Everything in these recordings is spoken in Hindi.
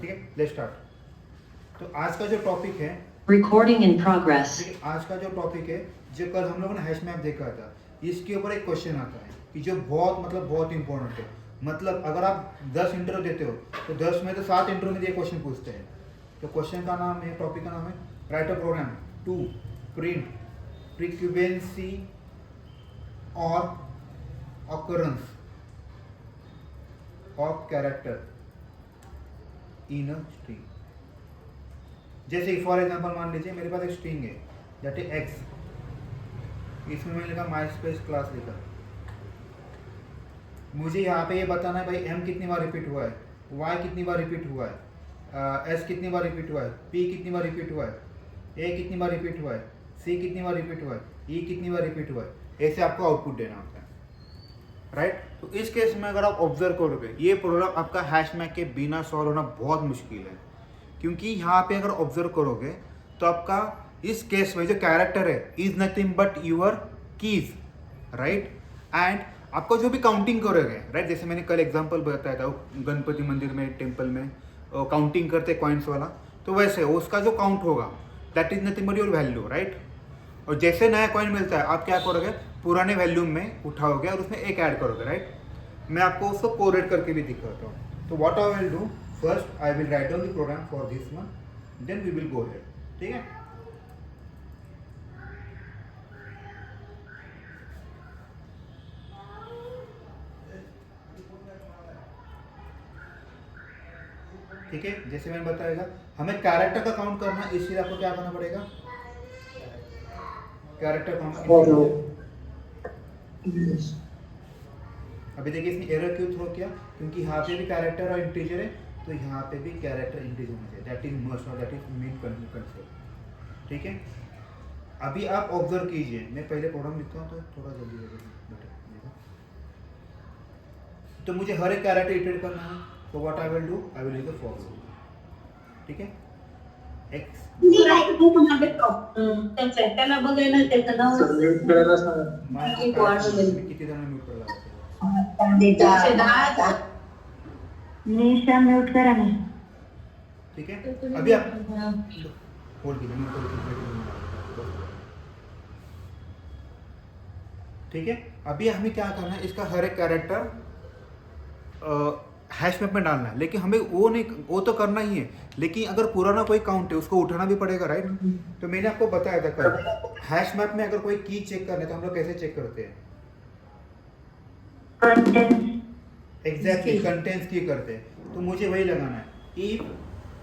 ठीक है, लेट्स स्टार्ट। तो आज का जो टॉपिक है, Recording in progress. ठीक है, आज का जो टॉपिक है, जो कल हम लोगों ने हैश मैप देखा था, इसके ऊपर एक क्वेश्चन आता है कि जो बहुत इंपॉर्टेंट है। मतलब अगर आप 10 इंटरव्यू देते हो तो 10 में तो 7 इंटरव्यू में ये क्वेश्चन पूछते हैं। तो क्वेश्चन का नाम है, टॉपिक का नाम है write a program to print frequency और occurrence of character in a string। जैसे फॉर एग्जांपल मान लीजिए मेरे पास एक स्ट्रिंग है दैट इज एक्स, इसमें मैंने लिखा माई स्पेस क्लास लिखा। मुझे यहाँ पे ये बताना है भाई एम कितनी बार रिपीट हुआ है, वाई कितनी बार रिपीट हुआ है, एस कितनी बार रिपीट हुआ है, पी कितनी बार रिपीट हुआ है, ए कितनी बार रिपीट हुआ है, सी कितनी बार रिपीट हुआ है, ई कितनी बार रिपीट हुआ है। ऐसे आपको आउटपुट देना होता है, राइट। तो इस केस में अगर आप ऑब्जर्व करोगे, ये प्रोग्राम आपका हैश मैप के बिना सॉल्व होना बहुत मुश्किल है, क्योंकि यहाँ पे अगर ऑब्जर्व करोगे तो आपका इस केस में जो कैरेक्टर है is nothing but your keys, right. And आपको जो भी काउंटिंग करोगे, राइट, जैसे मैंने कल एग्जांपल बताया था गणपति मंदिर में टेम्पल में काउंटिंग करते कॉइन्स वाला, तो वैसे उसका जो काउंट होगा that is nothing but your value, right. और जैसे नया कॉइन मिलता है आप क्या करोगे, पुराने वैल्यू में उठाओगे और उसमें एक ऐड करोगे, राइट। मैं आपको उसको कोरेट करके भी दिखाता हूँ। तो what I will do, first I will write down the program for this one, then we will go ahead, ठीक है। ठीक है, जैसे मैंने बताया हमें कैरेक्टर का काउंट करना है, इसलिए आपको क्या करना पड़ेगा, कैरेक्टर काउंट। अभी देखिए इसने एरर क्यों थ्रो किया, क्योंकि यहाँ पे भी कैरेक्टर और इंटीजर है, तो यहाँ पे भी कैरेक्टर इंटीजर होना चाहिए, दैट इज मस्ट और दैट इज मेन कंसेप्ट, ठीक है। अभी आप ऑब्जर्व कीजिए, मैं पहले प्रोग्राम लिखता हूँ तो थोड़ा जल्दी बेटर। तो मुझे हर एक कैरेक्टर इटरेट करना है, तो what I will do, I will use the for loop, ठीक है। एक्स त्याला बघायला त्याचं नाव किती जण म्यूट करला, निशा म्यूट करा ना। ठीक है। अभी आप होल्ड कीजिए, ठीक है। अभी हमें क्या करना है, इसका हर एक कैरेक्टर हैश मैप में डालना है, लेकिन हमें वो तो करना ही है, लेकिन अगर पुराना कोई काउंट है उसको उठाना भी पड़ेगा, राइट। तो मैंने आपको बताया था कल, हैश मैप में अगर कोई की चेक करना है तो हम लोग कैसे चेक करते हैं, एग्जैक्टली कंटेंट्स की करते हैं। तो मुझे वही लगाना है, इफ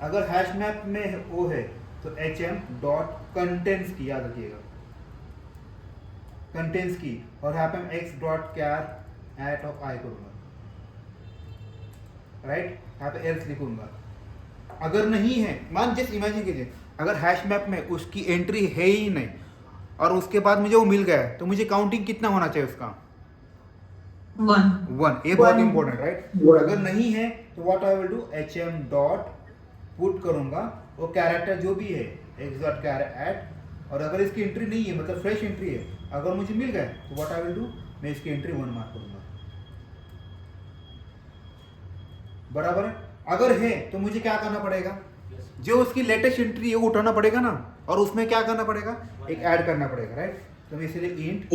अगर हैश मैप में वो है तो hm डॉट कंटेंट्स की, याद रखिएगा कंटेंट्स की, और यहाँ पे मैं x dot char at of I करूंगा, राइट। यहाँ पे एल्स लिखूंगा। अगर नहीं है, मान जस्ट इमेजिन कीजिए अगर हैश मैप में उसकी एंट्री है ही नहीं और उसके बाद मुझे वो मिल गया है, तो मुझे काउंटिंग कितना होना चाहिए उसका, 1। ये बहुत इंपॉर्टेंट, राइट। अगर नहीं है तो what I will do, hm dot put करूंगा वो कैरेक्टर जो भी है x डॉट कैर एट, और अगर इसकी एंट्री नहीं है मतलब फ्रेश एंट्री है, अगर मुझे मिल गए तो व्हाट आई विल डू, मैं इसकी एंट्री 1 मार्क करूंगा, बराबर है। अगर है तो मुझे क्या करना पड़ेगा, जो उसकी लेटेस्ट एंट्री है वो उठाना पड़ेगा ना, और उसमें क्या करना पड़ेगा, एक ऐड करना पड़ेगा, राइट। तो मैं इसलिए इंट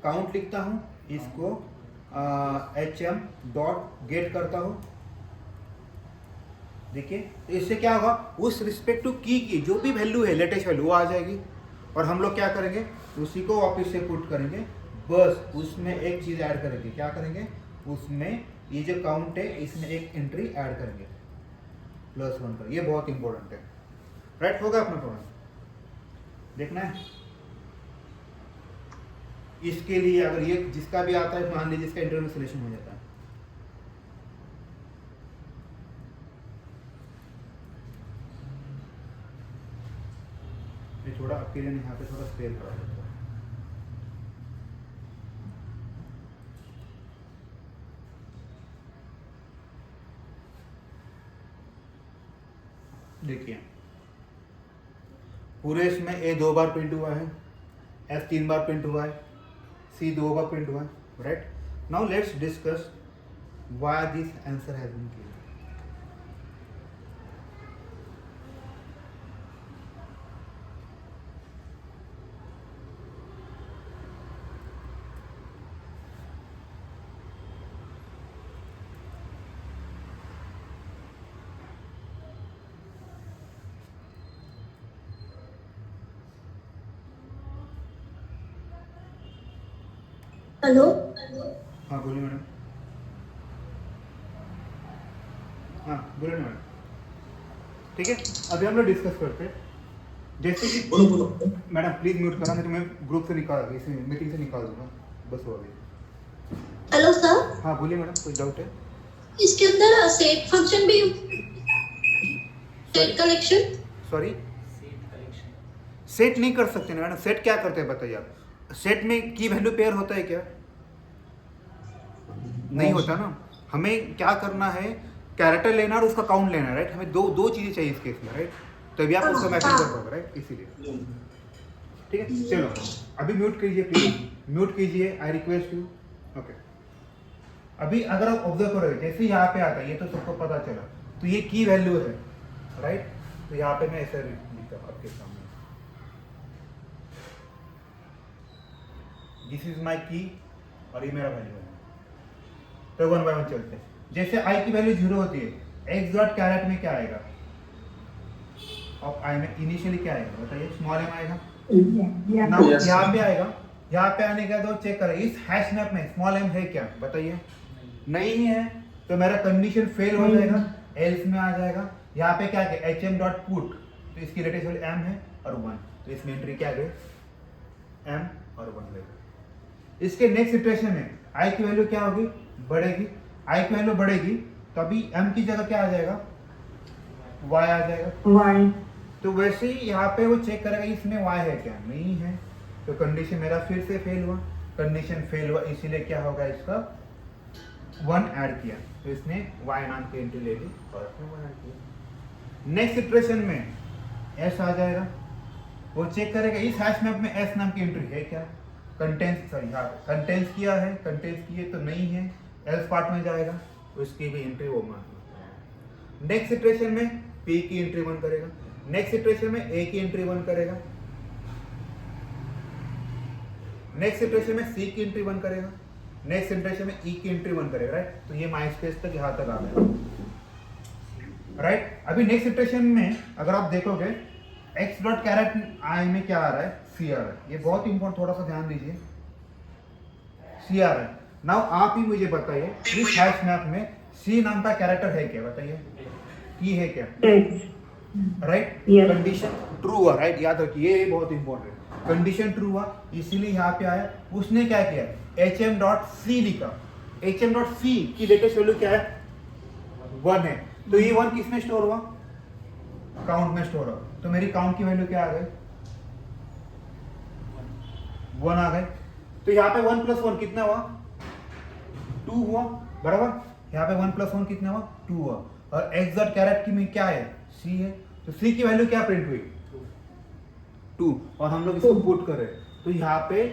काउंट लिखता हूँ, इसको hm डॉट गेट करता हूँ। देखिए तो इससे क्या होगा, उस रिस्पेक्ट टू की जो भी वैल्यू है लेटेस्ट वैल्यू वो आ जाएगी, और हम लोग क्या करेंगे, उसी को वापस से पुट करेंगे, बस उसमें एक चीज ऐड करेंगे, क्या करेंगे, उसमें ये जो काउंट है इसमें एक एंट्री ऐड करेंगे +1 पर। ये बहुत इंपॉर्टेंट है, राइट। होगा अपना प्रोग्राम देखना है। इसके लिए अगर ये जिसका भी आता है, मान लीजिए इसका इंटरव्यू में सिलेक्शन हो जाता है, मैं थोड़ा आपके लिए यहाँ पे थोड़ा स्पेयर करा देता हूँ। देखिए पूरे इसमें ए 2 बार प्रिंट हुआ है, एफ 3 बार प्रिंट हुआ है, सी 2 बार प्रिंट हुआ है, right. Now let's discuss why this answer has been given. Hello हाँ बोलिए मैडम। हाँ बोलिए ना मैडम। ठीक है, अभी हम लोग डिस्कस करते हैं। जैसे कि बोलो बोलो। मैडम प्लीज म्यूट करना, नहीं तो मैं ग्रुप से निकाल इस मीटिंग से निकाल दूंगा। बस हो गई। हेलो सर, हाँ बोलिए मैडम, कोई डाउट है? इसके अंदर सेट फंक्शन भी सेट कलेक्शन सॉरी, सेट नहीं कर सकते ना मैडम। सेट क्या करते हैं बताइए आप? सेट में की वैल्यू पेयर होता है क्या? नहीं होता ना। हमें क्या करना है, कैरेक्टर लेना और उसका काउंट लेना, राइट? हमें दो चीजें चाहिए इस केस में, राइट? तभी आप उसको मैपिंग कर पाओगे, राइट? इसीलिए ठीक है। चलो अभी म्यूट कीजिए प्लीज, म्यूट कीजिए, आई रिक्वेस्ट यू। ओके, अभी अगर आप ऑब्जर्व करोगे, जैसे यहाँ पे आता है, ये तो सबको पता चला, तो ये की वैल्यू है, राइट? तो यहाँ पे मैं ऐसा लिखता हूँ आपके सामने, दिस इज माई की और ये मेरा वैल्यू है। तो 1 बाय 1 चलते हैं। जैसे आई की वैल्यू 0 होती है, एक्स डॉट कैरेट में क्या आएगा? और आई में इनिशियली क्या आएगा बताइए? स्मॉल एम आएगा ना, Yes. यहाँ पे आएगा। यहाँ पे आने के बाद चेक करें इस हैश मैप में स्मॉल एम है क्या, बताइए? नहीं है, तो मेरा कंडीशन फेल हो जाएगा, एल्स में आ जाएगा। यहाँ पे क्या है, एच एम डॉट पुट, तो इसकी लेटेस्ट वैल्यू एम है और 1, तो इसमें एंट्री क्या गई? एम और 1 लेगा। इसके नेक्स्ट सिचुएशन में आई की वैल्यू क्या होगी? बढ़ेगी। आई की वैल्यू बढ़ेगी तो अभी एम की जगह क्या आ जाएगा? वाई आ जाएगा। तो वैसे ही यहाँ पे वो चेक करेगा इसमें वाई है क्या, नहीं है, तो कंडीशन मेरा फिर से फेल हुआ। कंडीशन फेल हुआ इसीलिए क्या होगा, इसका 1 ऐड किया, तो इसने वाई नाम की एंट्री ले ली और उसने 1 ऐड किया। नेक्स्ट सिचुएशन में एस आ जाएगा, वो चेक करेगा इस हैश मैप में एस नाम की एंट्री है क्या, कंटेंट्स, सॉरी यहाँ कंटेंट्स किया है, कंटेंट्स किए तो नहीं है, एल्स पार्ट में जाएगा, उसकी भी एंट्री वो मान। नेक्स्ट सिचुएशन में पी की एंट्री 1 करेगा, नेक्स्ट सिचुएशन में ए की एंट्री 1 करेगा, नेक्स्ट सिचुएशन में सी की एंट्री 1 करेगा, नेक्स्ट सिचुएशन में ई की एंट्री 1 करेगा, राइट? तो ये माई स्पेस तक यहाँ तक आ गया, राइट? अभी नेक्स्ट सिचुएशन में अगर आप देखोगे एक्स डॉट कैरेट आई में क्या आ रहा है? सी आ रहा है। ये बहुत इंपॉर्टेंट, थोड़ा सा ध्यान दीजिए, सी आ रहा है। नाउ आप ही मुझे बताइए इस हैश मैप में सी नाम का कैरेक्टर है क्या, बताइए? की है क्या, राइट? Yes. कंडीशन ट्रू हुआ, राइट? याद रखिए ये बहुत इंपॉर्टेंट, कंडीशन ट्रू हुआ इसीलिए यहाँ पे आया। उसने क्या किया, एच एम डॉट सी लिखा। एच एम डॉट सी की लेटेस्ट वैल्यू क्या है? 1 है, तो ये 1 किसमें स्टोर हुआ? काउंट में स्टोर हुआ, तो मेरी काउंट की वैल्यू क्या आ गई? 1 आ गई। तो यहाँ पे 1 + 1 कितना हुआ? 2 हुआ, बराबर? यहाँ पे 1 + 1 कितना हुआ? 2 हुआ। और एक्स डॉट कैरेट की में क्या है? सी है, तो सी की वैल्यू क्या प्रिंट हुई? 2, और हम लोग इसको पुट कर रहे हैं। तो यहाँ पे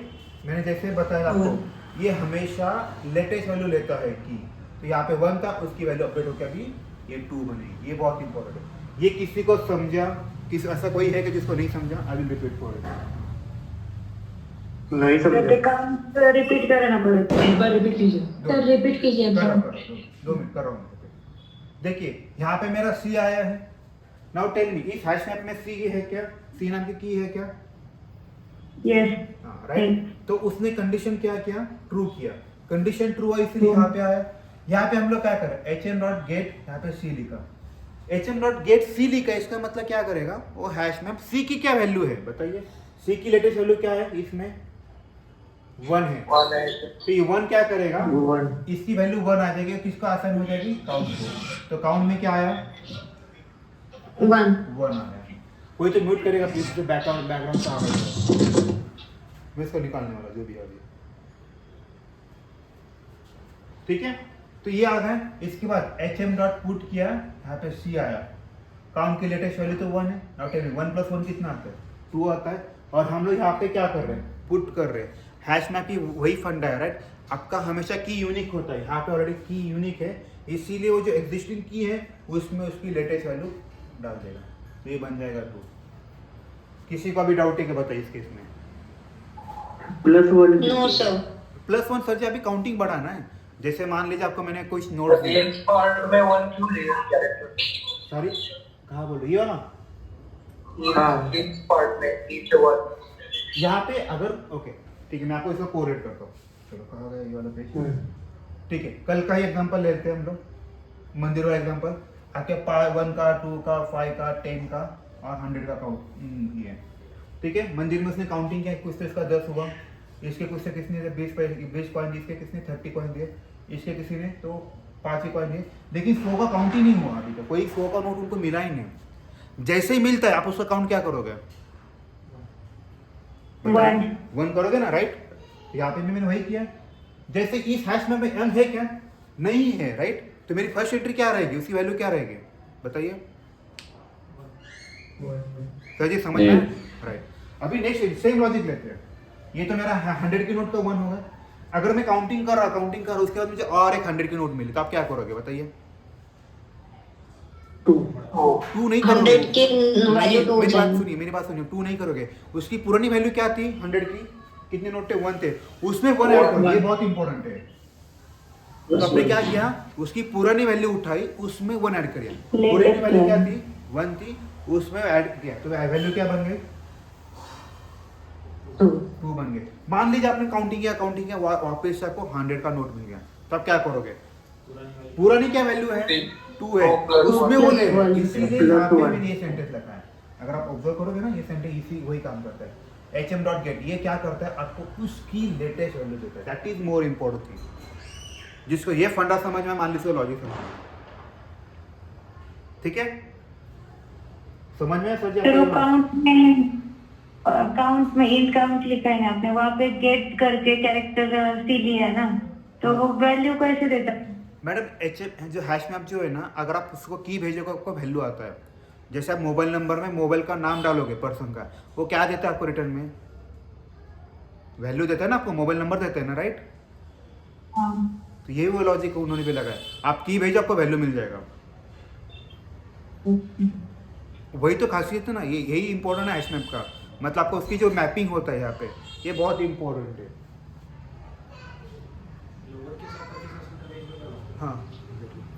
मैंने जैसे बताया आपको, ये हमेशा लेटेस्ट वैल्यू लेता है की, तो यहाँ पे 1 था, उसकी वैल्यू अपडेट होकर अभी ये 2 बनेगी। ये बहुत इंपॉर्टेंट है। ये किसी को समझा, किसी ऐसा कोई है कि जिसको नहीं समझा? I will repeat for it. नहीं समझा। रिपीट करना पड़ेगा। एक बार रिपीट कीजिए। सर रिपीट कीजिए एक बार। 2 मिनट कर रहा हूँ। देखिए यहाँ पे मेरा सी आया है। नाउ टेल मी, इस हैश मैप में सी है क्या? सी नाम की है क्या? यस हाँ, राइट? तो उसने कंडीशन क्या किया? ट्रू किया। कंडीशन ट्रू हुआ इसलिए यहाँ पे आया। यहाँ पे हम लोग क्या करें? एच एम डॉट गेट, यहाँ पे सी लिखा, एच एम डॉट गेट सी लिखा, इसका मतलब क्या करेगा? वो हैश मैप सी की क्या वैल्यू है बताइए? सी की लेटेस्ट वैल्यू क्या है? इसमें 1 है, तो ये 1 क्या करेगा? 1 इसकी वैल्यू 1 आ जाएगी, किसको आसान हो जाएगी? काउंट को। तो काउंट में क्या आया? 1 1 आ गया। कोई तो म्यूट करेगा प्लीज, तो बैकग्राउंड से आवाज मैं इसको निकालने वाला जो भी आ गया, ठीक है? तो ये आ गया। इसके बाद एच एम डॉट पुट किया, यहाँ पे सी आया, काउंट की लेटेस्ट वैल्यू तो 1 है। नाउ टेल मी 1 + 1 कितना आता है? 2 आता है। और हम लोग यहाँ पे क्या कर रहे हैं? पुट कर रहे हैं। हैश मैप की वही फंडा है, राइट? आपका हमेशा की यूनिक होता है, यहाँ पे ऑलरेडी की यूनिक है, इसीलिए वो जो एग्जिस्टिंग की है उसमें उसकी लेटेस्ट वैल्यू डाल देगा, तो ये बन जाएगा 2। किसी को अभी डाउट है कि बताइए इस केस में? +1 नो सर। +1 सर जी अभी काउंटिंग बढ़ाना है। जैसे मान लीजिए आपको मैंने कोई नोट दिया, पार्ट में 1 क्यों ले कैरेक्टर? सॉरी कहाँ बोल रही हो ना? हाँ, इस पार्ट में each 1 यहाँ पे अगर ओके ठीक है, मैं आपको इसको कोरिलेट करता हूँ। चलो कहाँ गया ये वाला पेज? ठीक है, कल का ही एग्जांपल लेते हैं हम लोग, मंदिर वाला एग्जांपल। आपके 1 का 2 का 5 का 10 का और 100 का काउंट ये है। ठीक है, मंदिर में उसने काउंटिंग किया, कुछ तो इसका 10 हुआ, इसके कुछ से किसने 20 कॉइन, इसके किसने 30 कॉइन दिए, इसके किसी ने तो 5 ही कॉइन दिए, लेकिन 100 का काउंट ही नहीं हुआ अभी तक, कोई 100 का नोट उनको मिला ही नहीं। जैसे ही मिलता है आप उसका काउंट क्या करोगे? 1 करोगे ना, राइट? यहाँ पे भी मैंने वही किया। जैसे इस हैश में एम है क्या? नहीं है, राइट? तो मेरी फर्स्ट एंट्री क्या रहेगी, उसकी वैल्यू क्या रहेगी बताइए सर जी, समझ में? राइट। अभी नेक्स्ट सेम लॉजिक लेते हैं। ये तो मेरा 100 की नोट का 1 होगा। अगर मैं काउंटिंग कर रहा उसके बाद मुझे और एक 100 की नोट मिली तो आप क्या करोगे बताइए? 2 नहीं करोगे। 100 की वैल्यू 2 मेरी बात सुनिए, 2 नहीं करोगे। उसकी पुरानी वैल्यू क्या थी 100 की? कितने नोट थे? 1 थे, उसमें 1 ऐड करो। ये बहुत इंपॉर्टेंट है। तो आपने क्या किया, उसकी पुरानी वैल्यू उठाई, उसमें 1 ऐड करिए। पुरानी वैल्यू क्या थी? 1 थी, उसमें ऐड किया तो वैल्यू क्या बन गई? 2 बन गए। मान लीजिए आपने काउंटिंग किया वापस से आपको 100 का नोट मिल गया, तो आप क्या करोगे? पुरानी क्या वैल्यू है? 2 है, उसमें वो ले। इसीलिए यहाँ पे मैंने ये सेंटेंस लिखा है। अगर आप ऑब्जर्व करोगे ना, ये सेंटेंस इसी वही काम करता है। hm.get ये क्या करता है, आपको उसकी लेटेस्ट वैल्यू देता है। That is more important thing. जिसको ये फंडा समझ में, मान लीजिए लॉजिक समझ में, ठीक है? समझ में सर जी? तो काउंट में इन काउंट लिखा है ना आपने, वहाँ पे गेट करके कैरेक्टर सी लिया है ना, तो वो वैल्यू कैसे देता है? मैडम जो हैश मैप जो है ना, अगर आप उसको की भेजोगे आपको वैल्यू आता है। जैसे आप मोबाइल नंबर में मोबाइल का नाम डालोगे पर्सन का, वो क्या देता है आपको रिटर्न में? वैल्यू देता है ना आपको, मोबाइल नंबर देता है ना, राइट? तो यही वो लॉजिक उन्होंने भी लगाया। आप की भेजो आपको वैल्यू मिल जाएगा। वही तो खासियत है ना, ये यही इंपॉर्टेंट है हैश मैप का। मतलब आपको उसकी जो मैपिंग होता है यहाँ पे, ये बहुत इंपॉर्टेंट है। हाँ,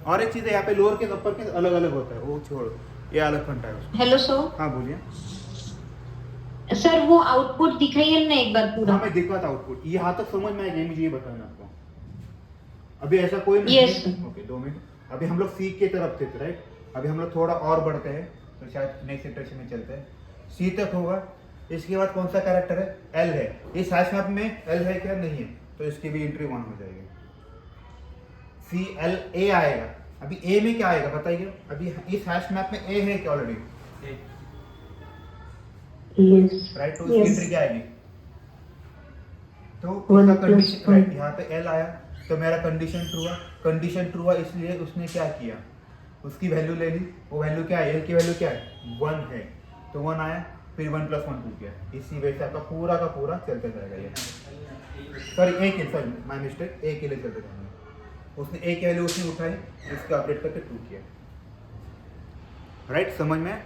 और एक चीज़ है यहाँ पे, लोअर केस अपर केस अलग अलग होता है, वो छोड़, ये अलग फंडा है उसका। Hello sir. हाँ बोलिए सर वो आउटपुट दिखाइए ना एक बार पूरा। हाँ, मैं दिखा था आउटपुट। यहाँ तक समझ में आएगी, मुझे ये बताना आपको। अभी ऐसा कोई नहीं Yes. Okay 2 minute. अभी हम लोग सी की तरफ थे, राइट? अभी हम लोग थोड़ा और बढ़ते हैं, तो शायद नेक्स्ट इटरेशन में चलते हैं। सी तक होगा, इसके बाद कौन सा कैरेक्टर है? एल है। इस हैश मैप में एल है क्या? नहीं है, तो इसकी भी एंट्री 1 हो जाएगी। सी एल ए आएगा। अभी ए में क्या आएगा बताइए? अभी इस हैश मैप में ए है क्या ऑलरेडी? राइट, तो इसकी एंट्री क्या आएगी? तो इसका कंडीशन, राइट, यहाँ पे एल आया तो मेरा कंडीशन ट्रू हुआ। कंडीशन ट्रू हुआ इसलिए उसने क्या किया, उसकी वैल्यू ले ली। वो वैल्यू क्या है? एल की वैल्यू क्या है? 1 है, तो 1 आया, फिर 1 + 1 2 किया। इसी वजह से आपका पूरा का पूरा चलते जाएगा। ये सॉरी माय मिस्टेक, ए के लिए चलते जाएंगे। उसने ए की वैल्यू उसने उठाई, इसका अपडेट करके 2 किया। राइट, समझ में?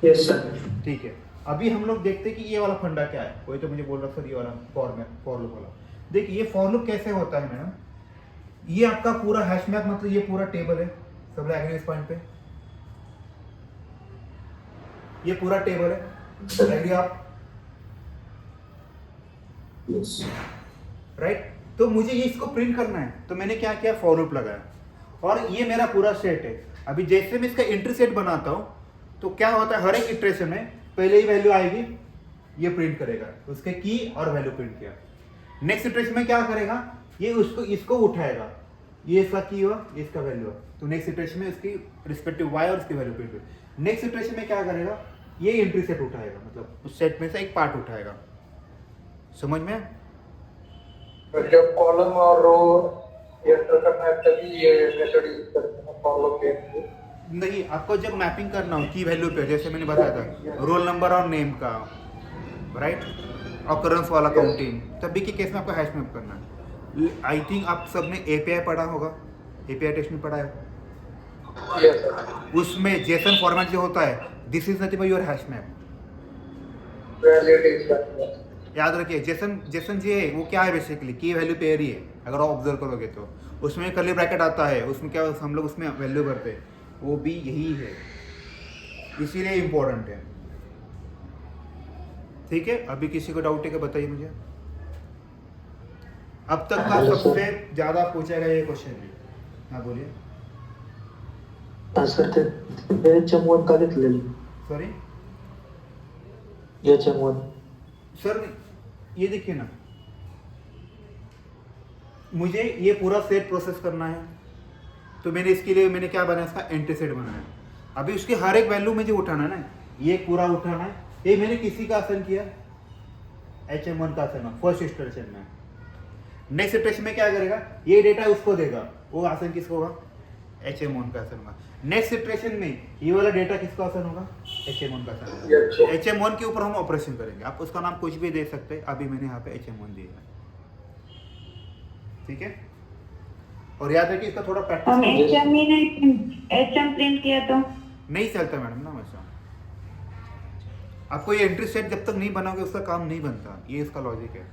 Yes sir. ठीक है, अभी हम लोग देखते हैं कि ये वाला फंडा क्या है। कोई तो मुझे बोल रहा सर ये वाला फॉर लूप वाला। देखिए ये फॉर लूप कैसे होता है मैडम, ये आपका पूरा हैश मैप, मतलब ये पूरा टेबल है। सब लोग एग्री इस पॉइंट पे? ये पूरा टेबल है, एग्री आप? यस। राइट, तो मुझे ये इसको प्रिंट करना है, तो मैंने क्या किया, फॉर लूप लगाया और ये मेरा पूरा सेट है। अभी जैसे मैं इसका एंट्री सेट बनाता हूँ तो क्या होता है, हर एक इटरेशन में पहले ही वैल्यू आएगी, ये प्रिंट करेगा, उसके की और वैल्यू प्रिंट किया। नेक्स्ट इटरेशन में क्या करेगा, ये इसको उठाएगा, ये इसका की हुआ, ये इसका वैल्यू हुआ, तो नेक्स्ट इटरेशन में उसकी रिस्पेक्टिव वाई और उसकी वैल्यू प्रिंट करेगा। नेक्स्ट इटरेशन में क्या करेगा, ये एंट्री सेट उठाएगा, मतलब उस सेट में से एक पार्ट उठाएगा। समझ में? जब कॉलम और रो एंटर करना है तभी ये मेथड यूज करते हैं फॉर लूप के। नहीं, आपको जब मैपिंग करना हो की वैल्यू पे, जैसे मैंने बताया था रोल नंबर और नेम का, राइट, ऑकरेंस वाला काउंटिंग, तभी के केस में आपको हैश मैप करना है। आई थिंक आप सबने एपीआई पढ़ा होगा, एपीआई टेस्ट में पढ़ा है। Yes sir. उसमें जेसन फॉर्मेट जो होता है, this is nothing but your hash map. Valid is याद रखिए, जेसन जी है वो क्या है, बेसिकली की वैल्यू पेयर ही है। अगर आप ऑब्जर्व करोगे तो उसमें कर्ली ब्रैकेट आता है, उसमें क्या हम लोग उसमें वैल्यू भरते हैं, वो भी यही है, इसीलिए इम्पोर्टेंट है। ठीक है, अभी किसी को डाउट है क्या बताइए मुझे। अब तक का हेलो, सबसे सर। ज्यादा पूछा गया ये क्वेश्चन है। हाँ बोलिए। सर ते HM1 का घेतलेलं सॉरी HM1 सर, ये देखिए ना, मुझे ये पूरा सेट प्रोसेस करना है, तो मैंने इसके लिए मैंने क्या बनाया, इसका एंट्री सेट बनाया। अभी उसके हर एक वैल्यू मुझे उठाना है ना, ये पूरा उठाना है। ये मैंने किसी का आसन किया, HM1 का आसन फर्स्ट इटरेशन में। नेक्स्ट इटरेशन में क्या करेगा, ये डेटा उसको देगा, वो आसन किसको होगा, HM1 का आसन होगा। नेक्स्ट इटरेशन में ये वाला डेटा किसका आसन होगा, HM1 का आसन होगा। HM1 के ऊपर हम ऑपरेशन करेंगे, आप उसका नाम कुछ भी दे सकते हैं, अभी मैंने यहाँ पे HM1 दिया है, ठीक है। और याद रखिए इसका थोड़ा हम प्रैक्टिस HM ही नहीं HM प्रिंट किया तो नहीं चलता मैडम ना वैसा। आपको ये एंट्री सेट जब तक नहीं बनाओगे उसका काम नहीं बनता, ये इसका लॉजिक है।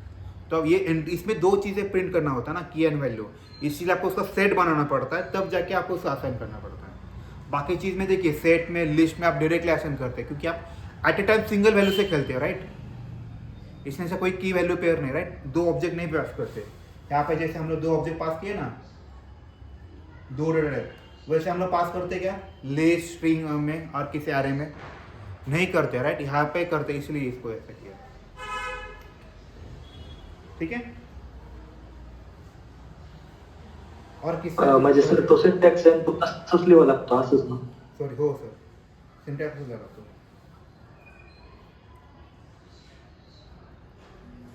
तो अब ये इसमें दो चीज़ें प्रिंट करना होता है ना, की एंड वैल्यू, इसलिए आपको उसका सेट बनाना पड़ता है, तब जाके आपको उसका असाइन करना पड़ता है। बाकी चीज़ में देखिए, सेट में लिस्ट में आप डायरेक्टली असाइन करते हैं, क्योंकि आप at a time single value से खेलते हो, राइट। इसमें से कोई की वैल्यू पेयर नहीं, राइट, दो ऑब्जेक्ट नहीं पास करते। यहाँ पे जैसे हम लोग दो ऑब्जेक्ट पास किए ना, दो डायरेक्ट, वैसे हम लोग पास करते क्या, लिस्ट स्ट्रिंग में और किसी एरे में नहीं करते, राइट, यहाँ पे करते, इसलिए इसको ऐसा किया, ठीक है। और किसी म्हणजे सर तो सिंटॅक्स आहे तो तसाच लिहावा लागतो असंच ना. सॉरी, हो सर, सिंटॅक्स लगा तो,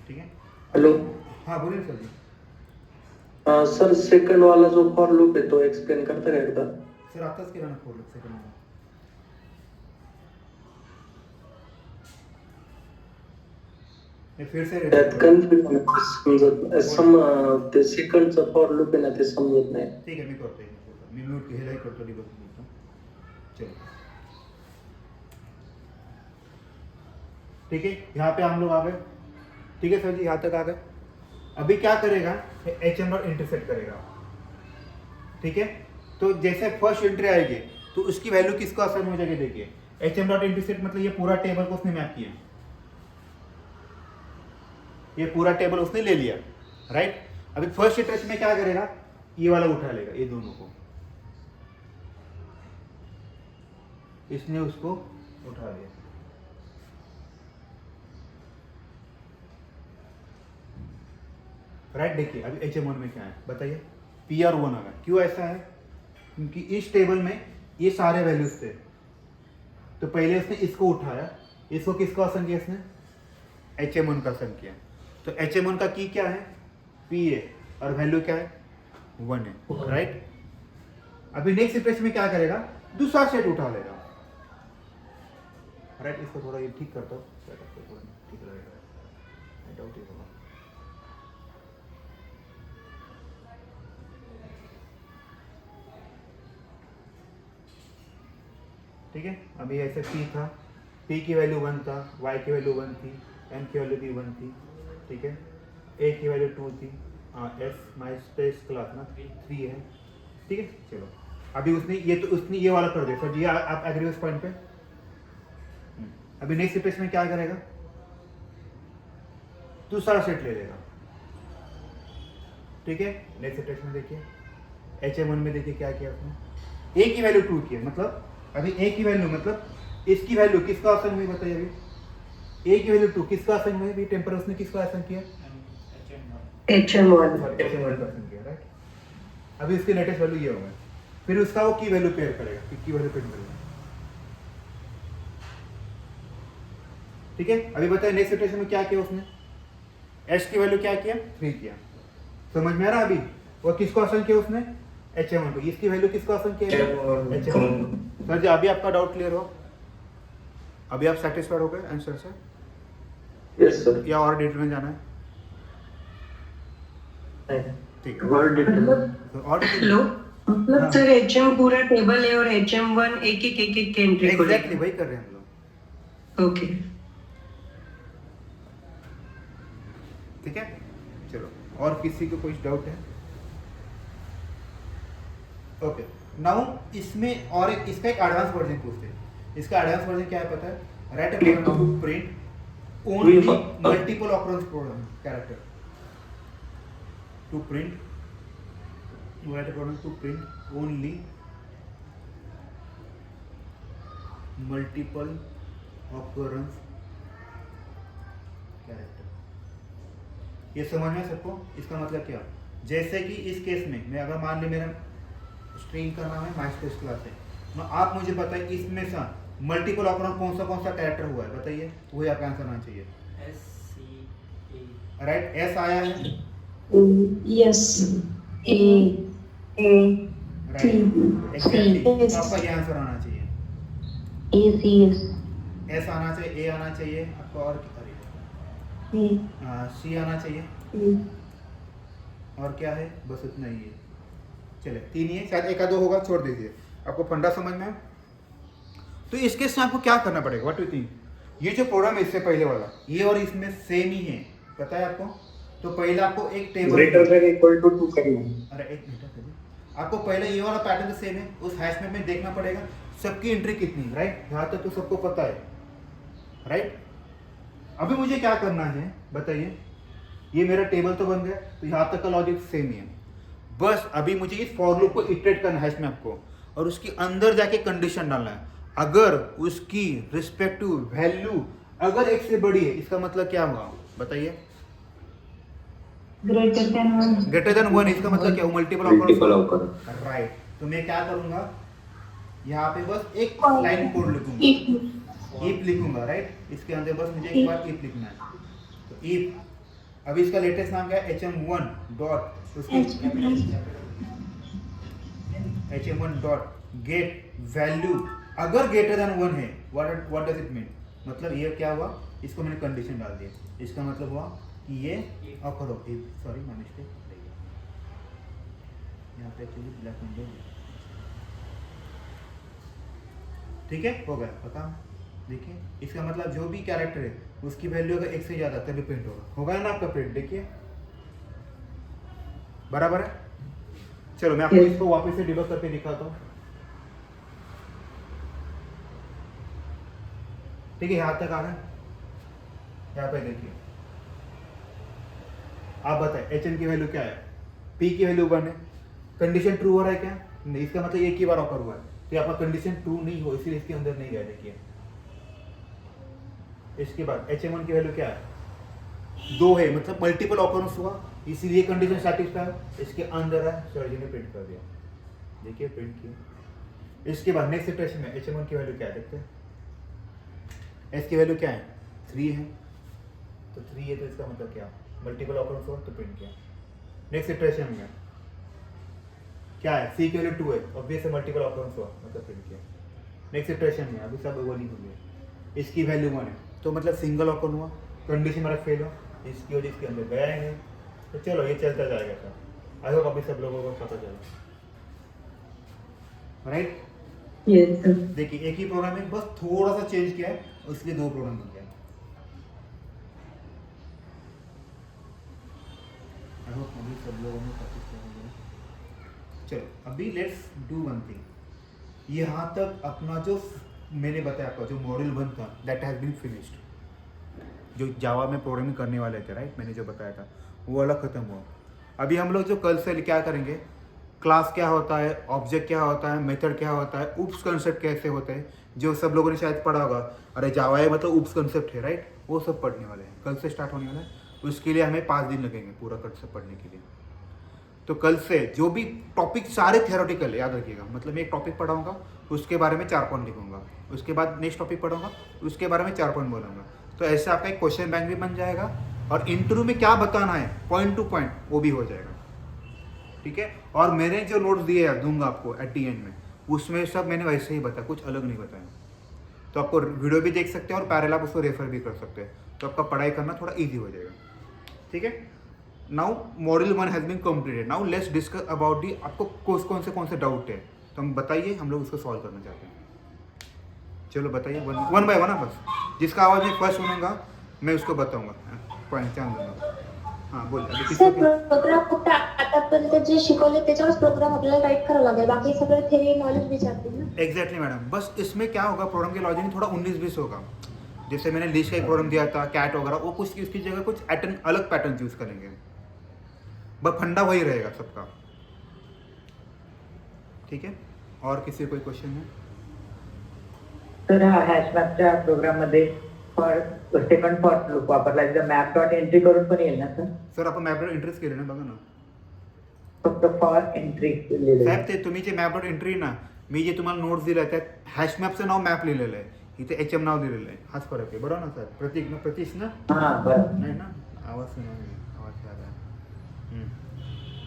ठीक है। हॅलो हाँ बोलिए सर जी। सर सेकंड वाला जो फॉर लूप आहे तो एक्सप्लेन करता का एकदा. सर आताच केला ना फोर सेकंड में, मैं फिर से त्यात कन्फ्युजन समजत सम ते सेकंडचं फॉर लूप आहे ना ते समजत नाही. ठीक है, मैं करते हैं, मैं म्यूट हेला ही करतो, डिबग करतो। चलो ठीक है, यहाँ पे हम लोग आ गए, ठीक है सर जी, यहाँ तक आ गए। अभी क्या करेगा, HM1 इंटरसेप्ट करेगा, ठीक है। तो जैसे फर्स्ट एंट्री आएगी तो उसकी वैल्यू किसको असाइन हो जाएगी, देखिए HM इंटरसेप्ट मतलब ये पूरा टेबल को उसने मैप किया, ये पूरा टेबल उसने ले लिया, राइट। अभी फर्स्ट इटरेशन में क्या करेगा, ये वाला उठा लेगा, ये दोनों को, इसने उसको उठा लिया, राइट। देखिए अभी HM1 में क्या है बताइए, PR1 आ गया, क्यों ऐसा है, क्योंकि इस टेबल में ये सारे वैल्यूज थे, तो पहले उसने इसको उठाया, इसको किसका आसन किया, इसने HM1 का आसन किया। तो HM1 का की क्या है, P है, और वैल्यू क्या है, 1 है, राइट। अभी नेक्स्ट इटरेशन में क्या करेगा, दूसरा सेट उठा लेगा, राइट। इसको थोड़ा ये ठीक करता हूँ, थोड़ा ठीक रहेगा, डाउट ही होगा। ठीक है, अभी ऐसे P था, P की वैल्यू 1 था, Y की वैल्यू 1 थी, M की वैल्यू भी 1 थी, ठीक है, A की वैल्यू 2 थी, S माई स्पेस क्लास ना 3 है, ठीक है। चलो अभी उसने ये वाला कर दिया सर जी, आप एग्री उस पॉइंट पे। अभी नेक्स्ट इटरेशन में क्या करेगा, दूसरा सेट ले लेगा, ठीक है। नेक्स्ट इटरेशन में देखिए HM1 में देखिए क्या किया उसने, A की वैल्यू 2 की है, मतलब अभी A की वैल्यू मतलब इसकी वैल्यू किसका आसन हुई बताइए, अभी A की वैल्यू 2 किसका आसन हुई, अभी टेम्पर उसने किसका आसन किया, HM1 का आसन किया, राइट। अभी उसकी लेटेस्ट वैल्यू ये होगा, फिर उसका वो की वैल्यू पेयर करेगा, की वैल्यू प्रिंट करेगा, ठीक है। अभी बताइए नेक्स्ट इटरेशन में क्या किया उसने, H की वैल्यू क्या किया, 3 किया, समझ में आ रहा। अभी वो किसको आसन किया उसने, HM1 को, इसकी वैल्यू किसको आसन किया, HM1। सर जी अभी आपका डाउट क्लियर हो, अभी आप सेटिस्फाइड हो गए आंसर से, यस सर. या और डिटेल में जाना है, ठीक है, वर्ड डिटेल. और हेलो, मतलब सर HM पूरा टेबल है और HM1 एक एक एंट्री को एग्जैक्टली वही कर रहे हैं हम लोग, ओके। ठीक है। चलो और किसी को कोई डाउट है, ओके। नाउ इसमें और इसका एक एडवांस वर्जन पूछते हैं, इसका एडवांस वर्जन क्या है पता है, write a program to print only multiple occurrence program character, to print, we write a program to print only multiple occurrence character. ये समझ में सबको? इसका मतलब क्या? जैसे कि इस केस में मैं अगर मान ली मेरा स्ट्रीम का नाम है माइस्पेस क्लास है, तो आप मुझे बताइए इसमें से मल्टीपल ऑपरेंड कौन सा कैरेक्टर हुआ है, बताइए, वही आपका आंसर आना चाहिए. राइट, एस आया है, Yes. A. राइट, एग्जैक्टली, तो आपका ये आंसर आना चाहिए. एस आना चाहिए, ए आना चाहिए आपको, और सी आना चाहिए, और क्या है, बस इतना ही है. चले, 3 ही है, शायद 1 या 2 होगा, छोड़ दीजिए. आपको फंडा समझ में? तो इस केस में आपको क्या करना पड़ेगा, व्हाट यू थिंक? ये जो प्रोग्राम है इससे पहले वाला, ये और इसमें सेम ही है, पता है आपको? तो पहले आपको एक टेबल, इक्वल टू 2 करना है. अरे एक मिनट करिए, आपको पहले ये वाला पैटर्न तो सेम है, उस हैश मैप में देखना पड़ेगा सबकी एंट्री कितनी, राइट? यहाँ तक तो सबको पता है, राइट? अभी मुझे क्या करना है बताइए, ये मेरा टेबल तो बन गया, तो यहाँ तक का लॉजिक सेम ही है, बस अभी मुझे इस फॉर लूप को इटरेट करना है हैश मैप को, और उसके अंदर जाके कंडीशन डालना है. अगर उसकी रिस्पेक्टिव वैल्यू अगर 1 से बड़ी है, इसका मतलब क्या हुआ बताइए? ग्रेटर देन 1, इसका मतलब क्या हुआ? Multiple operand, right. तो मैं क्या करूंगा, यहाँ पे बस एक लाइन कोड लिखूंगा, इफ लिखूंगा, राइट? इसके अंदर बस मुझे एक बार इफ लिखना है. तो इफ, अभी इसका लेटेस्ट नाम क्या है, hm1 dot, hm1 dot get value अगर ग्रेटर देन 1 है, व्हाट डज इट मीन? मतलब ये क्या हुआ, इसको मैंने कंडीशन डाल दिया, इसका मतलब हुआ कि ये ऑकर हो, सॉरी माय मिस्टेक, यहाँ पे एक्चुअली ब्लैक विंडो, ठीक है, हो गया पता. देखिए इसका मतलब जो भी कैरेक्टर है उसकी वैल्यू अगर 1 से ज़्यादा तभी प्रिंट होगा ना आपका प्रिंट. देखिए बराबर है. चलो मैं आपको इसको वापस से डिबग करके दिखाता हूँ. ठीक है, यहाँ तक आ गए. यहाँ पे देखिए, आप बताए HM की वैल्यू क्या है, P की वैल्यू 1 है, कंडीशन ट्रू हो रहा है क्या? नहीं, इसका मतलब एक ही बार ऑकर हुआ है, तो आपका कंडीशन ट्रू नहीं हो, इसलिए इसके अंदर नहीं गया. देखिए इसके बाद HM1 की वैल्यू क्या है, 2 है, मतलब मल्टीपल ऑकरेंस हुआ, इसीलिए कंडीशन सैटिस्फाई, इसके अंदर है, सर्जी ने प्रिंट कर दिया. देखिए प्रिंट किया. इसके बाद नेक्स्ट इटरेशन में HM1 की वैल्यू क्या है देखते हैं. S की वैल्यू क्या है, 3 है, तो 3 है, तो इसका मतलब क्या, मल्टीपल ऑकरेंस हुआ तो प्रिंट किया. नेक्स्ट इटरेशन में क्या है, C की वैल्यू 2 है, ऑब्वियस है, मल्टीपल ऑकरेंस हुआ मतलब प्रिंट किया. नेक्स्ट इटरेशन में अभी सब वही हो गया, इसकी वैल्यू 1 है, तो मतलब सिंगल ऑकर हुआ, कंडीशन मेरा फेल हुआ, इसकी वजह इसके अंदर गया है. तो चलो ये चलता जाएगा सर. आई होप अभी सब लोगों को पता चला, राइट? Yes, sir. देखिए एक ही प्रोग्राम है, बस थोड़ा सा चेंज किया है, इसलिए 2 प्रोग्राम बन गया. आई होप अभी सब लोगों ने पता चला. चलो अभी लेट्स डू वन थिंग. यहाँ तक अपना जो मैंने बताया आपको, जो मॉड्यूल 1 था दैट हैज़ बीन फिनिश्ड, जो जावा में प्रोग्रामिंग करने वाले थे, राइट? मैंने जो बताया था वो वाला ख़त्म हुआ. अभी हम लोग जो कल से क्या करेंगे, क्लास क्या होता है, ऑब्जेक्ट क्या होता है, मेथड क्या होता है, उप्स कंसेप्ट कैसे होते हैं, जो सब लोगों ने शायद पढ़ा होगा. अरे जावा है मतलब उप्स कंसेप्ट है, राइट? वो सब पढ़ने वाले हैं, कल से स्टार्ट होने वाला है. उसके लिए हमें 5 दिन लगेंगे पूरा कंसेप्ट पढ़ने के लिए. तो कल से जो भी टॉपिक सारे थियोरेटिकल याद रखिएगा, मतलब मैं एक टॉपिक पढ़ाऊंगा, उसके बारे में 4 पॉइंट लिखूंगा, उसके बाद नेक्स्ट टॉपिक पढ़ूंगा, उसके बारे में 4 पॉइंट बोलूँगा. तो ऐसे आपका एक क्वेश्चन बैंक भी बन जाएगा, और इंटरव्यू में क्या बताना है पॉइंट टू पॉइंट वो भी हो जाएगा. ठीक है, और मैंने जो नोट्स दिए हैं दूंगा आपको एट दी एंड में, उसमें सब मैंने वैसे ही बताया, कुछ अलग नहीं बताया. तो आपको वीडियो भी देख सकते हैं और पैरेलल आप उसको रेफर भी कर सकते हैं, तो आपका पढ़ाई करना थोड़ा ईजी हो जाएगा. ठीक है, now module 1 has been completed. Now let's discuss about the, आपको कौन से डाउट है तो हम बताइए, हम लोग उसको सॉल्व करना चाहते हैं. चलो बताइए, वन बाय वन. बस जिसका आवाज़ मैं फर्स्ट सुनूंगा मैं उसको बताऊंगा, पॉइंट चांस दूंगा. हां बोल. अभी किसको प्रोग्राम फक्त आतापर्यंत जे शिकवले त्याच्यावर प्रोग्राम आपल्याला राईट करावं लागेल, बाकी सगळं थेरी नॉलेज विचारते ना. एग्जैक्टली मैडम, बस इसमें क्या होगा, प्रोग्राम के लॉजिक में थोड़ा 19-20 होगा. जैसे मैंने लिस्ट का एक प्रोग्राम दिया था कैट वगैरह, वो कुछ उसकी जगह कुछ अलग पैटर्न यूज़ करेंगे. बस फंडा वही रहेगा सबका, ठीक है। और किसी कोई क्वेश्चन है? तर हा हॅश मॅपच्या प्रोग्राममध्ये फॉर सेकंड फॉर लूप वापरला एकदा मॅप डॉट एंट्री करून पण येईल ना सर? सर आपण मॅपडॉट एंट्रीज केले ना, बघा ना फक्त फॉर एंट्री लिहिलेलं साहेब. ते तुम्ही जे मॅपडॉट एंट्री ना, मी जे तुम्हाला नोट्स दिलं आहे त्यात हॅश मॅपचं नाव मॅप लिहिलेलं आहे, इथे HM नाव दिलेलं आहे. हाच फरक आहे, बरोबर ना सर? प्रतीक ना, प्रतीश ना, हां बरं. नहीं ना, आवाज़ सुना नहीं, आवाज़ क्या आ रहा है?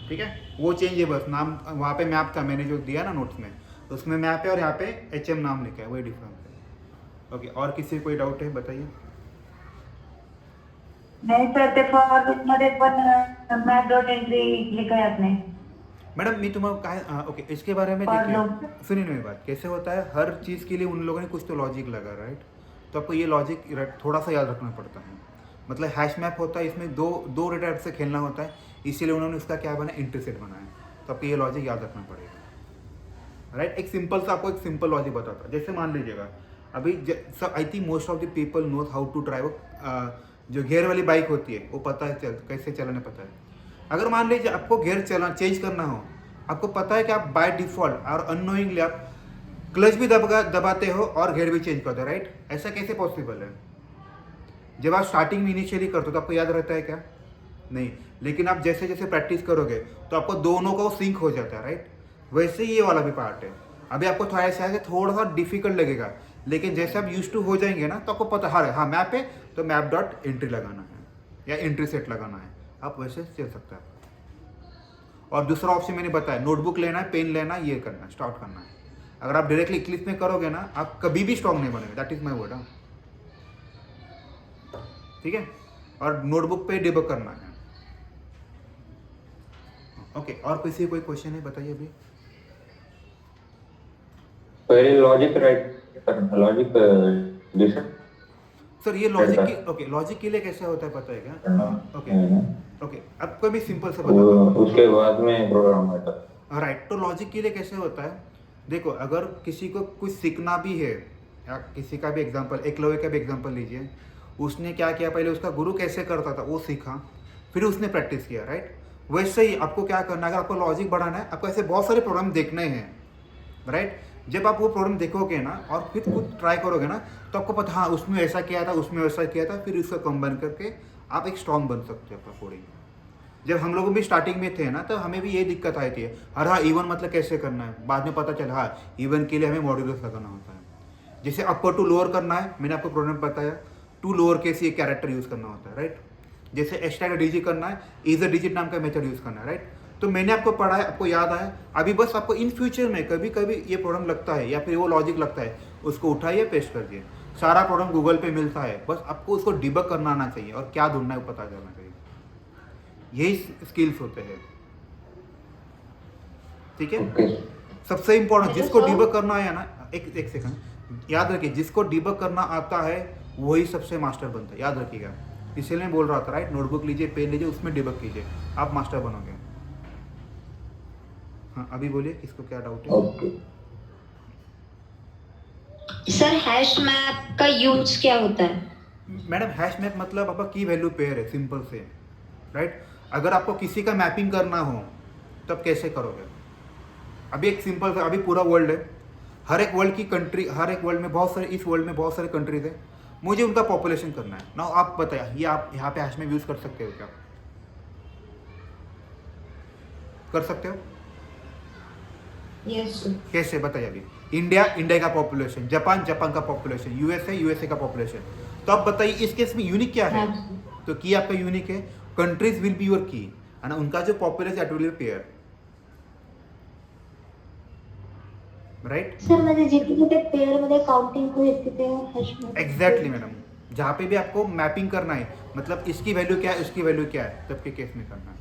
ठीक है, वो चेंज है बस. नाम वहाँ पे मैप था, मैंने जो दिया ना नोट्स में, उसमें मैप है और यहाँ पे HM नाम लिखा है, वही डिफरेंस है. ओके, और किसी कोई डाउट है बताइए. नहीं सर, ते फॉर लूप मध्ये पण मॅप डॉट एंट्री लिखा है आपने. मैडम मी तुम्हाला काय ओके इसके बारे में और देखिए, लोग- सुनिए मेरी बात. कैसे होता है, हर चीज़ के लिए उन लोगों ने कुछ तो लॉजिक लगा, राइट? तो आपको ये लॉजिक थोड़ा सा याद रखना पड़ता है. मतलब हैश मैप होता है, इसमें दो टाइप से खेलना होता है, इसीलिए उन्होंने उसका क्या बनाया, इंट्री सेट बनाया. तो आपको ये लॉजिक याद रखना पड़ेगा, राइट? एक सिंपल सा आपको एक सिंपल लॉजिक बताता हूं. जैसे मान लीजिएगा अभी सब, I think most of the people knows how to drive जो गियर वाली बाइक होती है, वो पता है कैसे चलाना पता है. अगर मान लीजिए आपको गियर चेंज करना हो, आपको पता है कि आप बाय डिफॉल्ट और अननोइंगली आप क्लच भी दबाते हो और गियर भी चेंज करते हो, राइट? ऐसा कैसे पॉसिबल है? जब आप स्टार्टिंग में इनिशियली करते हो तो आपको याद रहता है क्या? नहीं. लेकिन आप जैसे जैसे प्रैक्टिस करोगे तो आपको दोनों को सिंक हो जाता है, राइट? वैसे ही ये वाला भी पार्ट है. अभी आपको थोड़ा सा डिफिकल्ट लगेगा, लेकिन जैसे आप यूज टू हो जाएंगे ना तो आपको पता हाँ मैप है तो मैप डॉट एंट्री लगाना है या एंट्री सेट लगाना है, आप वैसे चल सकते हैं. और दूसरा ऑप्शन मैंने बताया, नोटबुक लेना है, पेन लेना है, ये करना है, स्टार्ट करना है. अगर आप डायरेक्टली क्लिक में करोगे ना, आप कभी भी स्ट्रॉन्ग नहीं बनेंगे. That is my word. ठीक है, और नोटबुक पे डिबग करना है. ओके, और किसी कोई क्वेश्चन है बताइए अभी. पहले लॉजिक राइट करना, लॉजिक लिसन सर ये लॉजिक की ओके, लॉजिक के लिए कैसे होता है पता है क्या? ओके, आपको भी सिंपल से बताता हूँ. उसके बाद में प्रोग्राम होता है, राइट? तो लॉजिक के लिए कैसे होता है, देखो अगर किसी को कुछ सीखना भी है, या किसी का भी एग्जांपल, एकलव्य का भी एग्जांपल लीजिए. उसने क्या किया, पहले उसका गुरु कैसे करता था वो सीखा, फिर उसने प्रैक्टिस किया, राइट? वैसे ही आपको क्या करना है, अगर आपको लॉजिक बढ़ाना है, आपको ऐसे बहुत सारे प्रोग्राम देखने हैं, राइट? जब आप वो प्रोग्राम देखोगे ना और फिर खुद ट्राई करोगे ना, तो आपको पता हाँ उसमें ऐसा किया था, उसमें वैसा किया था, फिर उसको कंबाइन करके आप एक स्ट्रॉन्ग बन सकते हो आपका कोडिंग. जब हम लोग भी स्टार्टिंग में थे ना, तो हमें भी ये दिक्कत आई थी, अरे हाँ इवन मतलब कैसे करना है. बाद में पता चला हाँ इवन के लिए हमें मॉड्यूलस लगाना होता है. जैसे अपर टू लोअर करना है, मैंने आपको प्रोग्राम बताया, टू लोअर केस ये कैरेक्टर यूज़ करना होता है, राइट? जैसे एक्स्ट्रा का डिजिट करना है, इज अ डिजिट नाम का मेथड यूज़ करना है, राइट? तो मैंने आपको पढ़ाया, आपको याद आया. अभी बस आपको इन फ्यूचर में कभी कभी ये प्रोग्राम लगता है या फिर वो लॉजिक लगता है, उसको उठाइए, पेस्ट कर दिए. सारा प्रोग्राम गूगल पे मिलता है, बस आपको उसको डिबग करना आना चाहिए और क्या ढूंढना है वो पता चलना चाहिए. यही स्किल्स होते हैं, ठीक है? ओके. सबसे इंपॉर्टेंट हेलो जिसको सर. डिबग करना है ना, एक सेकंड याद रखिए, जिसको डिबग करना आता है वही सबसे मास्टर बनता है, याद रखिएगा. इसलिए मैं बोल रहा था, राइट? नोटबुक लीजिए, पेन लीजिए, उसमें डिबग कीजिए, आप मास्टर बनोगे. हाँ अभी बोलिए, किसको क्या डाउट है? ओके. सर हैश मैप का यूज क्या होता है? मैडम हैश मैप मतलब आपका की वैल्यू पेयर है, सिंपल से, राइट? अगर आपको किसी का मैपिंग करना हो तब कैसे करोगे? अभी एक सिंपल सा, अभी पूरा वर्ल्ड है, हर एक वर्ल्ड की कंट्री, हर एक वर्ल्ड में बहुत सारे, इस वर्ल्ड में बहुत सारे कंट्रीज है, मुझे उनका पॉपुलेशन करना है ना. आप बताइए, ये आप यहाँ पे हैश मैप यूज़ कर सकते हो क्या? कर सकते हो? यस. कैसे बताइए? अभी इंडिया का पॉपुलेशन, जापान का पॉपुलेशन, यूएसए का पॉपुलेशन. तो आप बताइए इस केस में यूनिक क्या है? तो की आपका यूनिक है, कंट्रीज विल बी योर की, आणि उनका जो population that will be pair, right? Sir म्हणजे जिथे जिथे पेअर मध्ये काउंटिंग होईल तिथे हॅश मॅप. एग्जैक्टली मैडम, जहाँ पे भी आपको मैपिंग करना है, मतलब इसकी वैल्यू क्या है, उसकी वैल्यू क्या है, तब के केस में करना है.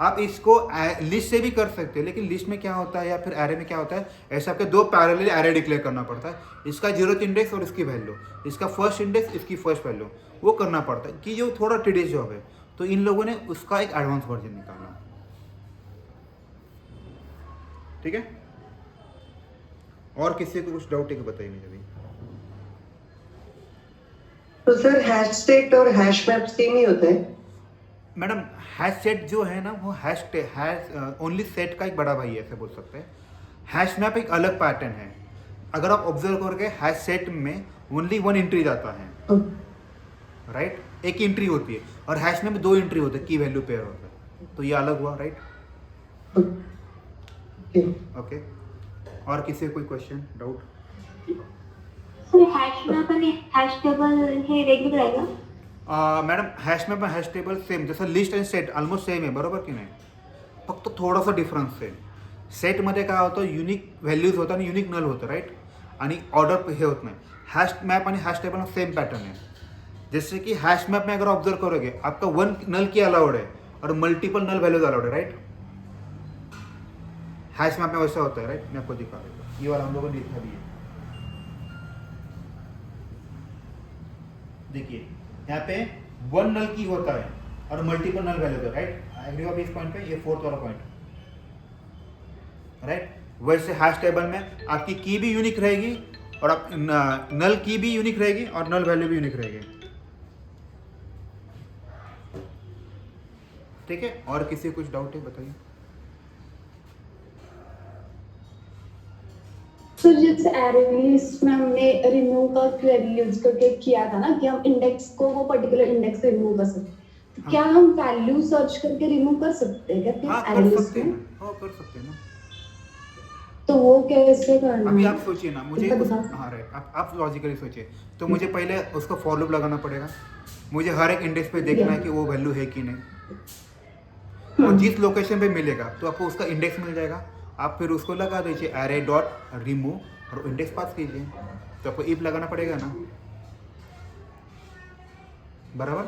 आप इसको लिस्ट से भी कर सकते हो, लेकिन लिस्ट में क्या होता है या फिर एरे में क्या होता है, ऐसे आपके दो पैरेलल एरे डिक्लेयर करना पड़ता है. इसका 0th इंडेक्स और इसकी वैल्यू, इसका फर्स्ट इंडेक्स, इसकी फर्स्ट वैल्यू, वो करना पड़ता है, कि जो थोड़ा टीडियस जॉब है. तो इन लोगों ने उसका एक एडवांस वर्जन निकाला, ठीक है? और किसी को कुछ डाउट है कि बताइए मुझे अभी. तो सर हैश सेट और हैश मैप सेम ही होता है? मैडम हैश सेट जो है ना वो हैश ओनली सेट का एक बड़ा भाई है, ऐसे बोल सकते हैं। हैश मैप एक अलग पैटर्न है। अगर आप ऑब्जर्व करोगे हैश सेट में ओनली 1 एंट्री जाता है, राइट, एक एंट्री होती है, और हैश में 2 एंट्री होते हैं, की वैल्यू पेयर होता है, तो ये अलग हुआ, राइट। ओके, और किसी कोई क्वेश्चन डाउट? हॅश मॅप आणि हॅश टेबल हे वेगवेगळं आहे का? मॅडम हॅश मॅप आणि हॅश टेबल सेम, जसं लिस्ट आणि सेट ऑलमोस्ट सेम आहे, बरोबर की नाही, फक्त थोडासा डिफरन्स आहे. सेटमध्ये काय होतं, युनिक व्हॅल्यूज होतं आणि युनिक नल होतं, राइट, आणि ऑर्डर हे होत नाही. हैश मैप आणि हैश टेबल में सेम पैटर्न है. जैसे कि हैश मैप में अगर ऑब्जर्व करोगे आपका 1 नल की अलाउड है और मल्टीपल नल वैल्यूज अलाउड है, राइट. हैश मैप में वैसा होता है, राइट. मैं आपको दिखा देता हूँ, ये वाला हम लोगों ने लिखा भी है. देखिए यहाँ पे 1 नल की होता है और मल्टीपल नल वैल्यू है, राइट. एग्री हो इस पॉइंट पे, ये 4th वाला पॉइंट, राइट. वैसे हैश टेबल में आपकी की भी यूनिक रहेगी और आप नल की भी यूनिक रहेगी और नल वैल्यू भी यूनिक रहेगी, ठीक है. और किसी कुछ डाउट है बताइए. सर जैसे एरे लिस्ट में हमने रिमूव का क्वेरी यूज करके किया था ना कि हम इंडेक्स को वो पर्टिकुलर इंडेक्स से रिमूव कर सकते हैं, तो क्या हम वैल्यू सर्च करके रिमूव कर सकते हैं क्या हाँ, एरे कर लिस्ट सकते में? हैं, हाँ कर सकते हैं ना. तो वो कैसे करना अभी है? आप सोचिए ना, मुझे हाँ राइट, आप लॉजिकली सोचिए. तो मुझे पहले उसको फॉर लूप लगाना पड़ेगा, मुझे हर एक इंडेक्स पे देखना है कि वो वैल्यू है कि नहीं, और जिस लोकेशन पे मिलेगा तो आपको उसका इंडेक्स मिल जाएगा. आप फिर उसको लगा दीजिए एरे डॉट रिमूव और इंडेक्स पास कीजिए, तो आपको इफ लगाना पड़ेगा ना, बराबर.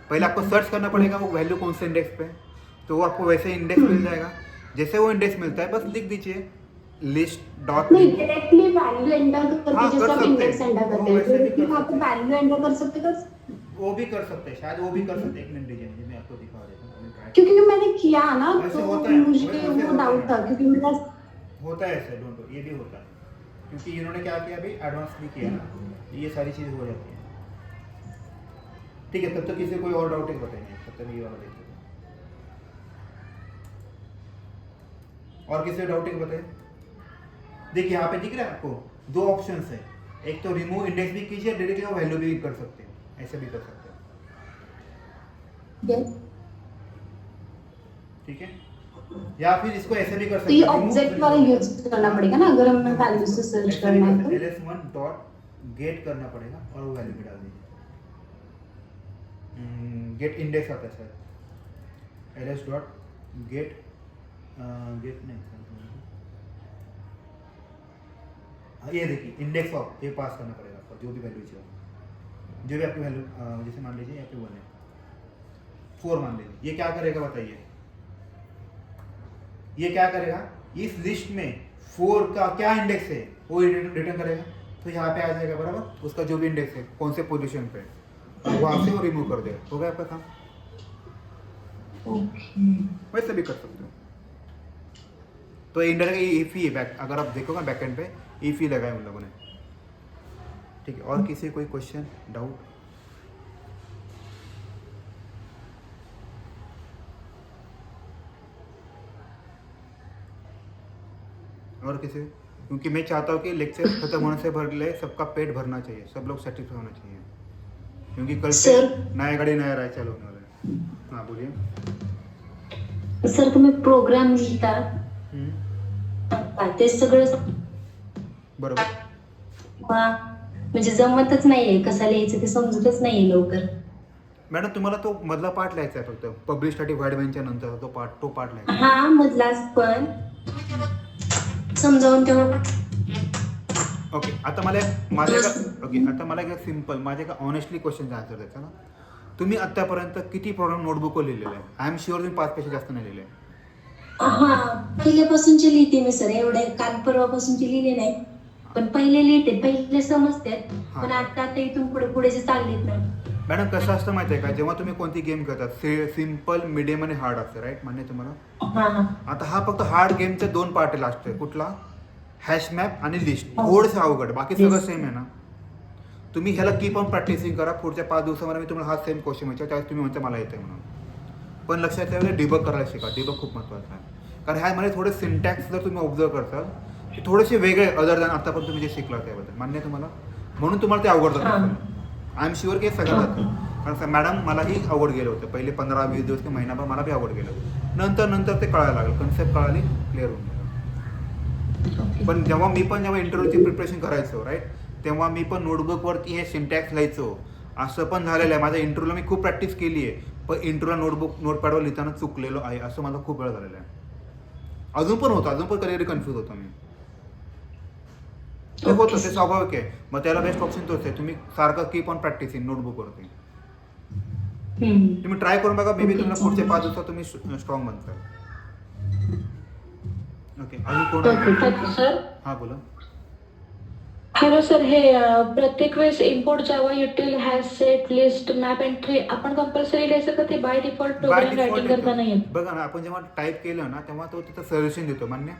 पहले आपको सर्च करना पड़ेगा वो वैल्यू कौन से इंडेक्स पे, तो वो आपको वैसे इंडेक्स मिल जाएगा. जैसे वो इंडेक्स मिलता है बस लिख दीजिए लिस्ट डॉट. नहीं डायरेक्टली वैल्यू एंटर करके हाँ, जैसे कर हम सकते इंडेक्स हैं. एंटर वो करते वैसे भी हैं कर तो वहाँ पे वैल्यू एंटर कर सकते हैं वो भी कर सकते हैं, शायद वो भी कर सकते हैं. एक मिनट दीजिए मुझे, मैं आपको दिखा देता हूँ. क्योंकि मैंने किया ना वैसे तो होता है, मुझे वैसे वो होता डाउट है. था क्योंकि मेरा होता है ऐसे, डोंट, ये भी होता है, क्योंकि इन्होंने क्या किया अभी एडवांस भी किया ना, ये सारी चीज़ हो जाती है. ठीक है, तब तक किसी कोई और डाउट है बताइए, तब तक ये वाला देखते हैं. और किसी डाउट है बताइए. देखिए यहाँ पे दिख रहा है आपको 2 ऑप्शंस है, एक तो रिमूव इंडेक्स भी कीजिए, डायरेक्टली वो वैल्यू भी कर सकते हैं, ऐसे भी कर सकते हैं, ठीक है. या फिर इसको ऐसे भी कर तो सकते ये हैं, ऑब्जेक्ट वाला यूज करना पड़ेगा ना अगर हमें वैल्यू से सर्च करना है तो. ls1 डॉट गेट करना पड़ेगा और वो वैल्यू भी डाल दीजिए. गेट इंडेक्स आता है शायद, ls डॉट गेट गेट नहीं, ये देखिए इंडेक्स ऑफ ये पास करना पड़ेगा आपको, जो भी वैल्यू चाहिए, जो भी आपकी वैल्यू, जैसे मान लीजिए यहाँ पे 1 है, 4 मान लीजिए. ये क्या करेगा बताइए, ये क्या करेगा, इस लिस्ट में 4 का क्या इंडेक्स है वो रिटर्न करेगा. तो यहाँ पे आ जाएगा बराबर, उसका जो भी इंडेक्स है कौन से पोजीशन पे, वहां से वो रिमूव कर देगा. हो गया आपका काम. वैसे भी कर सकते हो. तो इंडायरेक्ट इफ ही बैक, अगर आप देखोगे बैकएंड पे इफ ही लगाए उन लोगों ने, ठीक है. और किसी कोई क्वेश्चन डाउट? और किसी, क्योंकि मैं चाहता हूँ कि लेक्चर खत्म होने से पहले सबका पेट भरना चाहिए, सब लोग सेटिस्फाई होना चाहिए, क्योंकि कल से नया गाड़ी नया राय चालू होने वाला है. हाँ बोलिए. सर तुम्ही प्रोग्राम लिहिता ते सगळं बरोबर. म्हणजे जमतच नाहीये, कसं लिहायचं ते समजतच नाहीये लवकर. मॅडम तुम्हाला तो मधला पार्ट लिहायचा आहे फक्त, पब्लिश स्टॅटिक व्हाईट बेंचच्या नंतर तो पार्ट लिहायचा. हा मधलाच पण समजावून तेवढं. ओके, आता मला एक सिम्पल, माझ्या का ऑनेस्टली क्वेश्चनचा आन्सर द्यायचा ना. तुम्ही आतापर्यंत किती प्रोग्राम नोटबुकवर लिहिलेला आहे? आय एम शुअर तुम्ही 5 पेक्षा जास्त नाही लिहिले. हा पहिल्यापासूनची लिहिते मी सर, एवढे काल परवापासूनची लिहिले नाही, पण पहिले लिहिते, पहिले समजतात, पण आता इथून पुढे चाललेत ना. मॅडम कसं असतं माहिती आहे का, जेव्हा तुम्ही कोणती गेम करतात सिम्पल, मिडियम आणि हार्ड असतं, राईट, मान्य तुम्हाला. आता हा फक्त हार्ड गेमचे 2 पार्ट लास्ट आहे, कुठला, हॅश मॅप आणि लिस्ट. थोडंसं अवघड, बाकी सगळं सेम आहे ना. तुम्ही ह्याला कीप ऑन प्रॅक्टिसिंग करा. पुढच्या 5 दिवसामध्ये मी तुम्हाला हा सेम क्वेश्चन विचार, त्यावेळेस तुम्ही म्हणता मला येते म्हणून. पण लक्षात ठेवा डिबग करायला शिका. डिबग खूप महत्त्वाचं आहे, कारण ह्यामध्ये थोडे सिंटॅक्स जर तुम्ही ऑब्झर्व करताल ते थोडेसे वेगळे अदर दॅन आतापर्यंत तुम्ही जे शिकला त्याबद्दल. मान्य आहे तुम्हाला? म्हणून तुम्हाला ते अवघड जातं. आय एम शुअर की सगळं जातं, कारण मॅडम मलाही अवघड गेलं होतं पहिले 15-20 दिवस किंवा महिनाभर मला बी अवघड गेलं. नंतर ते कळायला लागलं, कन्सेप्ट कळाली, क्लिअर होऊन गेलं. पण जेव्हा इंटरव्ह्यूची प्रिपरेशन करायचो राईट, तेव्हा मी पण नोटबुकवरती हे सिंटॅक्स लिहायचो. असं पण झालेलं आहे माझ्या इंटरव्ह्यूला, मी खूप प्रॅक्टिस केली आहे, पण इंटरव्ह्यूला नोटपॅडवर लिहिताना चुकलेलो आहे असं मला खूप वेळा झालेलं आहे. अजून पण कधी कन्फ्यूज होतो मी. ते होतं, ते स्वाभाविक आहे. मग त्याला बेस्ट ऑप्शन तोच आहे, तुम्ही सारखं कीप ऑन प्रॅक्टिसिंग नोटबुकवरती. तुम्ही ट्राय करून बघा, मे बी तुम्हाला पुढचे 5 दिवसात तुम्ही स्ट्रॉंग बनताल. ओके, अजून कोण? सर हां बोला. हॅलो सर, हे प्रत्येक वेळेस import java util hash set list map entry आपण कंपल्सरी लिहायचं का ते बाय डिफॉल्ट प्रोग्राम रायटिंग करताना येत? बघा ना, आपण जेव्हा टाईप केलं ना तेव्हा तो तिथं सजेशन देतो. मान्य,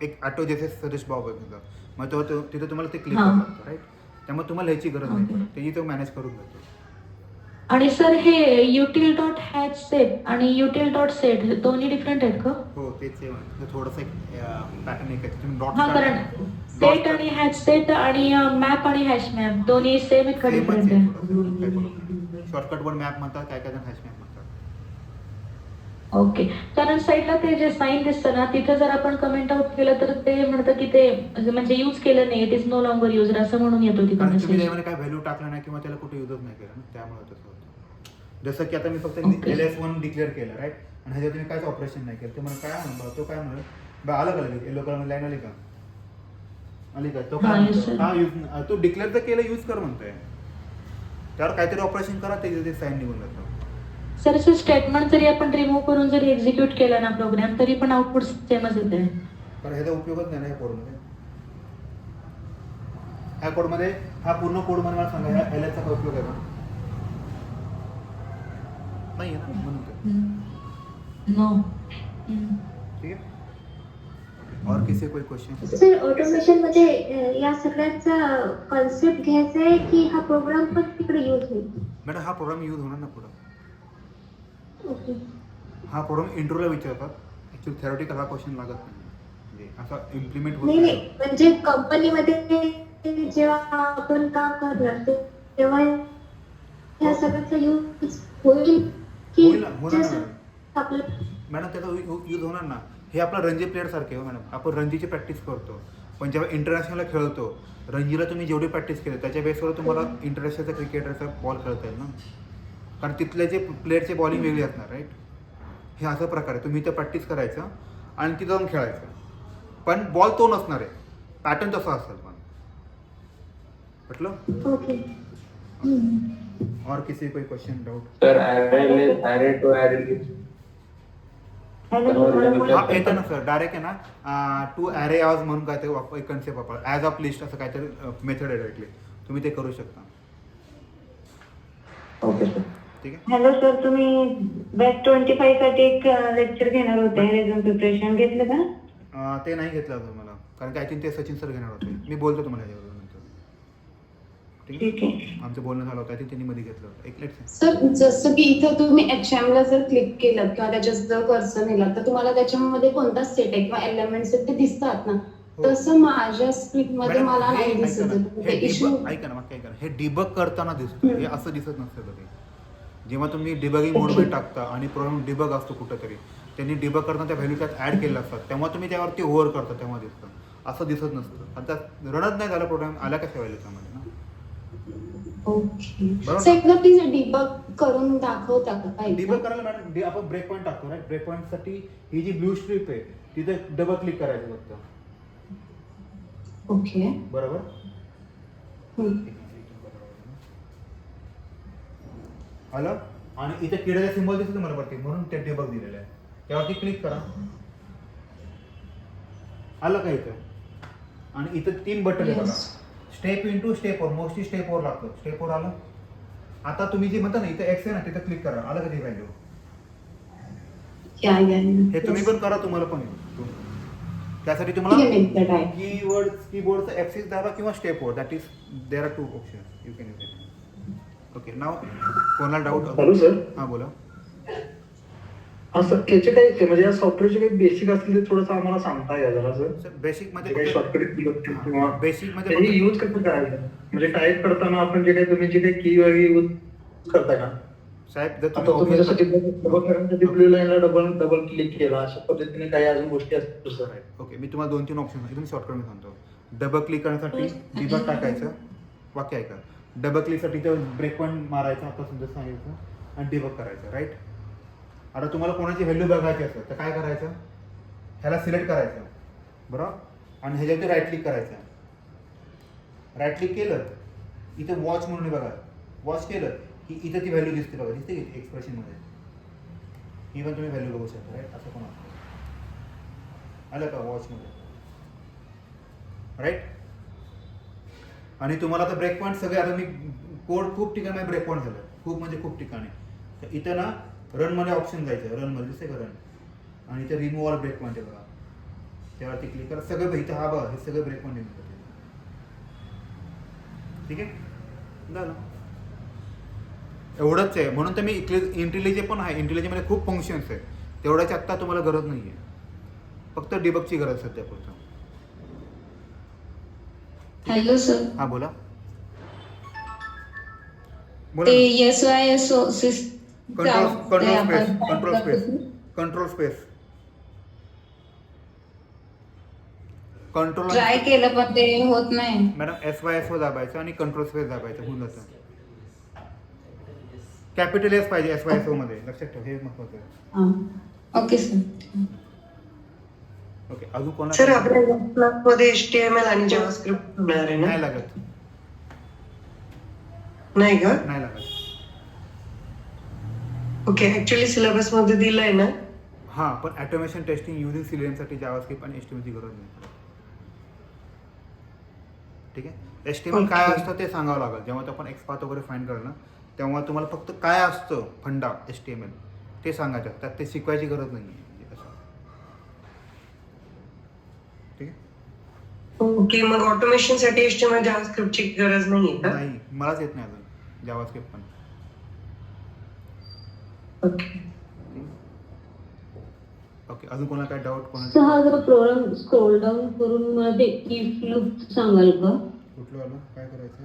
एक ऑटो जैसे सजेस्ट बॉक्स आहे, मग तो तिथं तुम्हाला ते क्लिक करावं लागतं राईट. त्यामुळे तुम्हाला ह्याची गरज नाही पडत, त्याची तो मॅनेज करून घेतो. आणि सर हे युटिल डॉट हॅज सेट आणि युटिल डॉट सेट दोन्ही डिफरंट आहेत का? हो तेच आहे, थोडंसं एक पॅटर्न एक आहे, तुम्ही हा, कारण सेट आणि हॅश सेट आणि मॅप आणि हॅश मॅप दोन्ही सेम आहेत का डिफरंट आहे? शॉर्टकट वर मॅप म्हणतात, काय काय जण हॅश मॅप म्हणतात. ओके, कारण साईडला ते जे साईन दिसतं ना तिथे जर आपण कमेंट आउट केलं तर ते म्हणतं की ते म्हणजे यूज केलं नाही, it is no longer user असं म्हणून येतो तिथे तुम्ही मेसेज. त्यामध्ये काय व्हॅल्यू टाकलं नाही किंवा त्याला कुठे युजच नाही केलं ना, त्यामुळे तसं होतं. जसं की आता मी फक्त LS1 डिक्लेअर केलं राईट, आणि ह्याच्यात तुम्ही काहीच ऑपरेशन नाही केलं, ते मला काय म्हणतो, तो काय म्हणतो आलं का लगेच येलो कलर लाईन आली का? आली का? तो काय म्हणतो, हा यूज तू डिक्लेअर तर केलं, यूज कर म्हणतोय. त्यावर काहीतरी ऑपरेशन करा, ते साईन निघून जातं. सर स्टेटमेंट जरी आपण रिमूव्ह करून जरी एक्झिक्यूट केला ना प्रोग्राम तरी पण आउटपुट सेमच येते. कारण ह्याचा उपयोगच नाही ना या कोडमध्ये. ह्या कोडमध्ये हा पूर्ण कोड मध्ये मला सांगा, ह्या LS चा काय उपयोग आहे का? नाही आहे ना, म्हणून नो. ठीक आहे. और किसी कोई क्वेश्चन? सर ऑटोमेशन मध्ये या सगळ्याचा कॉन्सेप्ट घ्यायचा आहे की हा प्रोग्राम पण तिकडे यूज होईल? मॅडम हा प्रोग्राम यूज होणार ना पुढं. ओके. हा प्रोग्राम इंटरव्ह्यूला विचारतात. ऍक्च्युअली थेरोटिकल हा क्वेश्चन लागत नाही, म्हणजे असा इम्प्लिमेंट होत नाही नाही, म्हणजे कंपनीमध्ये जेव्हा आपण काम करणार तेव्हा या सगळ्याचा यूज होईल की होईल ना, होणार ना आपलं? मॅडम त्याचा यूज होणार ना. हे आपला रणजी प्लेअर सारखे हो मॅडम, आपण रणजीची प्रॅक्टिस करतो, पण जेव्हा इंटरनॅशनलला खेळतो रणजीला तुम्ही जेवढी प्रॅक्टिस केली त्याच्या बेसवर तुम्हाला इंटरनॅशनलचा क्रिकेटरचा बॉल खेळता येईल ना, कारण तिथले जे प्लेअरचे बॉलिंग वेगळी असणार राईट. हे असं प्रकारे तुम्ही इथं प्रॅक्टिस करायचं आणि तिथं जाऊन खेळायचं, पण बॉल तो नसणार आहे, पॅटर्न तसा असेल. पण म्हटलं ओके. और किसी कोई question doubt? Sir array to array list हा येतं ना सर, डायरेक्ट आहे ना टू ॲरे आज म्हणून काहीतरी कन्सेप्ट वापर, ॲज ऑफ लिस्ट असं काहीतरी मेथड आहे डायरेक्टली, तुम्ही ते करू शकता. Okay sir. ठीक आहे. हॅलो सर, तुम्ही बॅच 25 साठी एक लेक्चर घेणार होते, रिझन प्रिपरेशन घेतलं का? ते नाही घेतलं होतं मला, कारण की आय थिंक ते सचिन सर घेणार होते. मी बोलतो तुम्हाला याच्यावर नंतर. ठीक आहे. आमचं बोलणं झालं होतं, त्यांनी मध्ये घेतलं होतं. एक लेट सर जसं की इथं तुम्ही HM ला जर क्लिक केलं किंवा त्याच्यात जर कर्सर नेला तर तुम्हाला त्याच्यामध्ये कोणता सेट आहे किंवा एलिमेंट्स आहेत ते दिसतात ना, तसं माझ्या स्क्रिप्ट मध्ये मला नाही दिसत. ऐका ना, मग काय करा, हे डिबग करताना दिसतं, हे असं दिसत नसतं कधी. जेव्हा तुम्ही डिबगिंग मोडमध्ये टाकता आणि प्रोग्राम डिबग असतो कुठंतरी, त्यांनी डिबग करताना त्या व्हॅल्यू त्यात ऍड केल्या असतात, तेव्हा तुम्ही त्यावरती ओव्हर करता तेव्हा दिसतं, असं दिसत नसतं. आता रनच नाही झाला प्रोग्राम, आल्या कशा व्हॅल्यू त्यामध्ये ना. ओके. बरोबर. सर एकदा प्लीज डिबग करून दाखवता का काय? डिबग करायला मॅडम आपण ब्रेक पॉईंट टाकतो राईट, ब्रेक पॉईंट साठी ही जी ब्लू स्ट्रीप आहे तिथे डबल क्लिक करायचं फक्त. ओके. बरोबर. आलं, आणि इथे किड्याचा सिम्बॉल दिसतो तुम्हाला वरती, म्हणून ते डिबग दिलेलं आहे, त्यावरती क्लिक करा. आलं का इथं? आणि इथं 3 बटन आहे बघा, स्टेप इंटू स्टेप वर, मोस्टली स्टेप वर लागतो. स्टेप वर आलं. आता तुम्ही जे म्हणता ना इथं एक्स आहे ना, तिथं क्लिक करा. आलं का ती व्हॅल्यू? हे तुम्ही पण करा, तुम्हाला पण येईल. त्यासाठी तुम्हाला कीबोर्डचं एक्सिस दाबा किंवा स्टेप वर, that is there are 2 options you can use it. Okay, नाव कोणाला डाऊट? Hello sir. हां बोला. हा सर याचे काही म्हणजे या सॉफ्टवेअरचे काही बेसिक असतील ते थोडंसं आम्हाला सांगता येईल जरा सर सर बेसिकमध्ये काही शॉर्टकट किंवा बेसिकमध्ये हे यूज कसं करायचं म्हणजे टाईप करताना आपण जे काही तुम्ही जे काही की वगैरे यूज करता का साहेब जर आता तुम्ही जसं ब्लू लाईनला डबल क्लिक केला अशा पद्धतीने काही अजून गोष्टी असतील सर ओके मी तुम्हाला 2-3 ऑप्शन एकदम शॉर्टकट सांगतो. डबल क्लिक करण्यासाठी डिबग टाकायचं, वाक्य ऐका. डबल क्लिकसाठी तर ब्रेक पॉईंट मारायचा, आता समजा सांगितलं, आणि डिबग करायचं. राईट. आता तुम्हाला कोणाची व्हॅल्यू बघायची असेल तर काय करायचं, ह्याला सिलेक्ट करायचं बरोबर, आणि ह्याच्यावरती राईट क्लिक करायचं. राईट क्लिक केलं इथं वॉच म्हणून बघा, वॉच केलं की इथं ती व्हॅल्यू दिसते बघा, दिसते की एक्सप्रेशनमध्ये इव्हन तुम्ही व्हॅल्यू बघू शकता. राईट. असं पण असतं, आलं का वॉचमध्ये. राईट. आणि तुम्हाला आता ब्रेक पॉईंट सगळे, आता मी कोड खूप ठिकाणी ब्रेक पॉईंट झालं, खूप म्हणजे खूप ठिकाणी. तर इथं ना रनमध्ये ऑप्शन जायचं, रनमध्ये दिसते का रन, आणि इथं रिमूव्ह ऑल ब्रेक पॉईंट आहे बघा, त्यावरती क्लिक करा. सगळं इथं हा बघा, हे सगळे ब्रेक पॉईंट येऊन. ठीक आहे, झालं एवढंच आहे. म्हणून तर मी इंटेलिजे पण आहे, इंटेलिजेमध्ये खूप फंक्शन्स आहे, तेवढ्याची आत्ता तुम्हाला गरज नाही आहे, फक्त डिबगची गरज सध्या पुरतं. हॅलो सर, हां बोला. ते SYS control space control try केलं पण ते होत नाही. मॅडम SYS वर दाबायचं आणि कंट्रोल स्पेस दाबायचं, होऊन जातं. कॅपिटल एस पाहिजे SYS मध्ये, लक्षात ठेव, हे महत्वाचं आहे. Okay sir. ओके, अजून कोणा सर आपल्या क्लासमध्ये HTML आणि जावास्क्रिप्ट होणार आहे ना? नाही लागत, नाही का? नाही लागत. ओके, ऍक्च्युअली सिलेबस मध्ये दिलंय ना. हां, पण ऑटोमेशन टेस्टिंग युजिंग सिलेमसाठी जावास्क्रिप्ट आणि HTMLची गरज नाही. ठीक आहे. HTML काय असतं ते सांगावं लागेल जेव्हा तो आपण एक्सपाथ वगैरे फाईंड करेल ना, तेव्हा तुम्हाला फक्त काय असतं फंडा HTML ते सांगायचं, त्यात ते शिकवायची गरज नाही आहे. ठीक आहे. ओके, मग ऑटोमेशन साठी HTML जावास्क्रिप्टची गरज नाहीये का? नाही, मलाच येत नाही अजून जावास्क्रिप्ट पण. ओके. ओके, अजून कोणाला काय डाऊट सर हा जरा प्रोग्राम स्क्रोल डाऊन करून मला ते इफ लूप सांगाल का? कुठलं आलं, काय करायचं?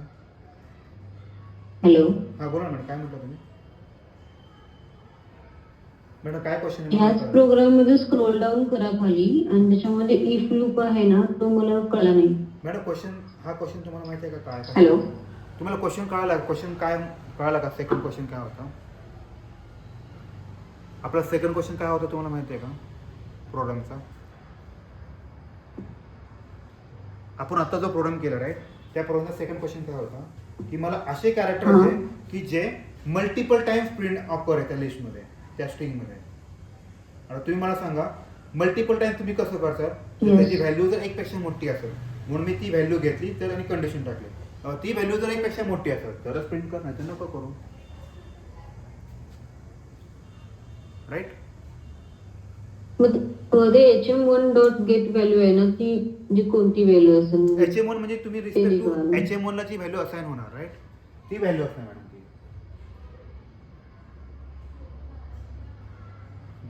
हॅलो, हां बोला मॅडम, काय म्हटलं तुम्ही? मॅडम काय क्वेश्चन? ह्याच प्रोग्राम मध्ये स्क्रोल डाऊन करा खाली आणि त्याच्यामध्ये इफ लूप आहे ना, तो मला कळला नाही. मॅडम क्वेश्चन, हा क्वेश्चन तुम्हाला माहिती आहे का काय? हॅलो, तुम्हाला क्वेश्चन कळाला? क्वेश्चन काय कळाला का? सेकंड क्वेश्चन काय होता आपला? सेकंड क्वेश्चन काय होता तुम्हाला माहिती आहे का प्रोग्रामचा? आपण आता जो प्रोग्राम केला राईट, त्या प्रोग्रामचा सेकंड क्वेश्चन काय होता की मला असे कॅरेक्टर होते की जे मल्टिपल टाइम्स प्रिंट ऑकर आहे त्या लिस्टमध्ये, त्या स्ट्रिंगमध्ये. आता तुम्ही मला सांगा मल्टिपल टाइम्स तुम्ही कसं करता? त्याची व्हॅल्यू जर एकपेक्षा मोठी असेल म्हणून मी ती व्हॅल्यू घेतली तर आणि कंडिशन टाकली, ती व्हॅल्यू जर एकपेक्षा मोठी असेल तरच प्रिंट कर, नाही तर नको करू. राईट. मग ते HM1 डॉट गेट व्हॅल्यू आहे ना, ती जी कोणती व्हॅल्यू असेल? HM1 म्हणजे तुम्ही रिस्पेक्ट टू HM1 ला जी व्हॅल्यू असाइन होणार राईट, ती व्हॅल्यू असणार मॅडम ती.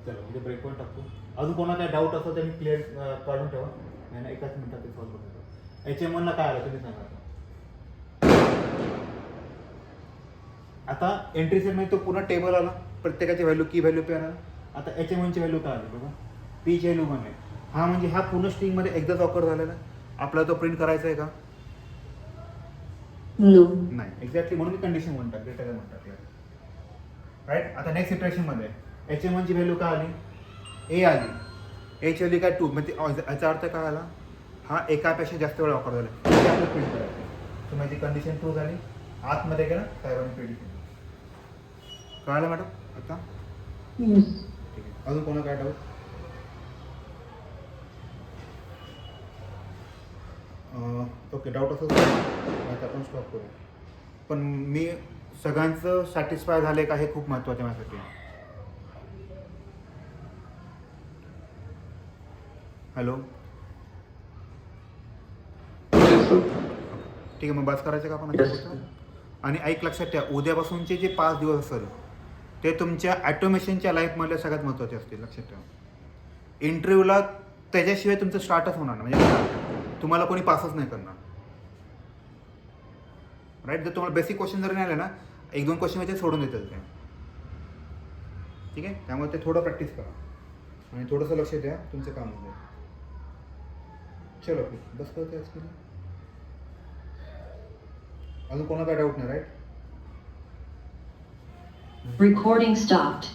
चला म्हणजे ब्रेक पॉईंट टाकतो. अजून कोणाला काय डाऊट असेल तर मी क्लिअर काढून ठेवा, नाही एकाच मिनिटात ते सॉल्व्ह करतो. HM1 ला काय आलं तुम्ही सांगा. आता एंट्री सेटमध्ये तो पूर्ण टेबल आला, प्रत्येकाची व्हॅल्यू की व्हॅल्यू पे आला. आता HM1 ची व्हॅल्यू काय आली बघा, पी ची व्हॅल्यू 1 आहे. हा म्हणजे हा पूर्ण स्ट्रिंगमध्ये एकदाच ऑकर झालेला, आपल्याला तो प्रिंट करायचा आहे का? नाही, एक्झॅक्टली, म्हणून मी कंडिशन 1 टाकले, ग्रेटर दॅन 1 टाकले. राईट. आता नेक्स्ट सिच्युएशनमध्ये HM1 ची व्हॅल्यू काय आली? ए आली. एची व्हॅल्यू काय 2, म्हणजे याचा अर्थ काय आला, हा एकापेक्षा जास्त वेळा ऑकर झाला, ते आपलं प्रिंट करायचं. तर माझी कंडिशन 2 झाली, आतमध्ये गेला साहेबांनी प्रिंट केली. कळालं मॅडम आता? ठीक आहे. अजून कोणा काय डाऊट? ओके, डाऊट असं आता आपण स्टॉप करू. पण मी सगळ्यांचं सॅटिस्फाय झाले का हे खूप महत्त्वाचं आहे माझ्यासाठी. हॅलो, ठीक आहे, मग बस करायचं का आपण? आणि ऐक, लक्षात ठेवा, उद्यापासूनचे जे 5 दिवस असेल ते तुमच्या ॲटोमेशनच्या लाईफमधल्या सगळ्यात महत्त्वाचे असतील, लक्षात ठेवा. इंटरव्ह्यूला त्याच्याशिवाय तुमचं स्टार्टच होणार नाही, म्हणजे तुम्हाला कोणी पासच नाही करणार. राईट. जर तुम्हाला बेसिक क्वेश्चन जर नाही आले ना, 1-2 क्वेश्चन म्हणजे सोडून देतात ते. ठीक आहे. त्यामुळे ते थोडं प्रॅक्टिस करा आणि थोडंसं लक्ष द्या, तुमचं काम होईल. चलो बस करते आज. अजून कोणाला काय डाऊट नाही, राईट? Recording stopped.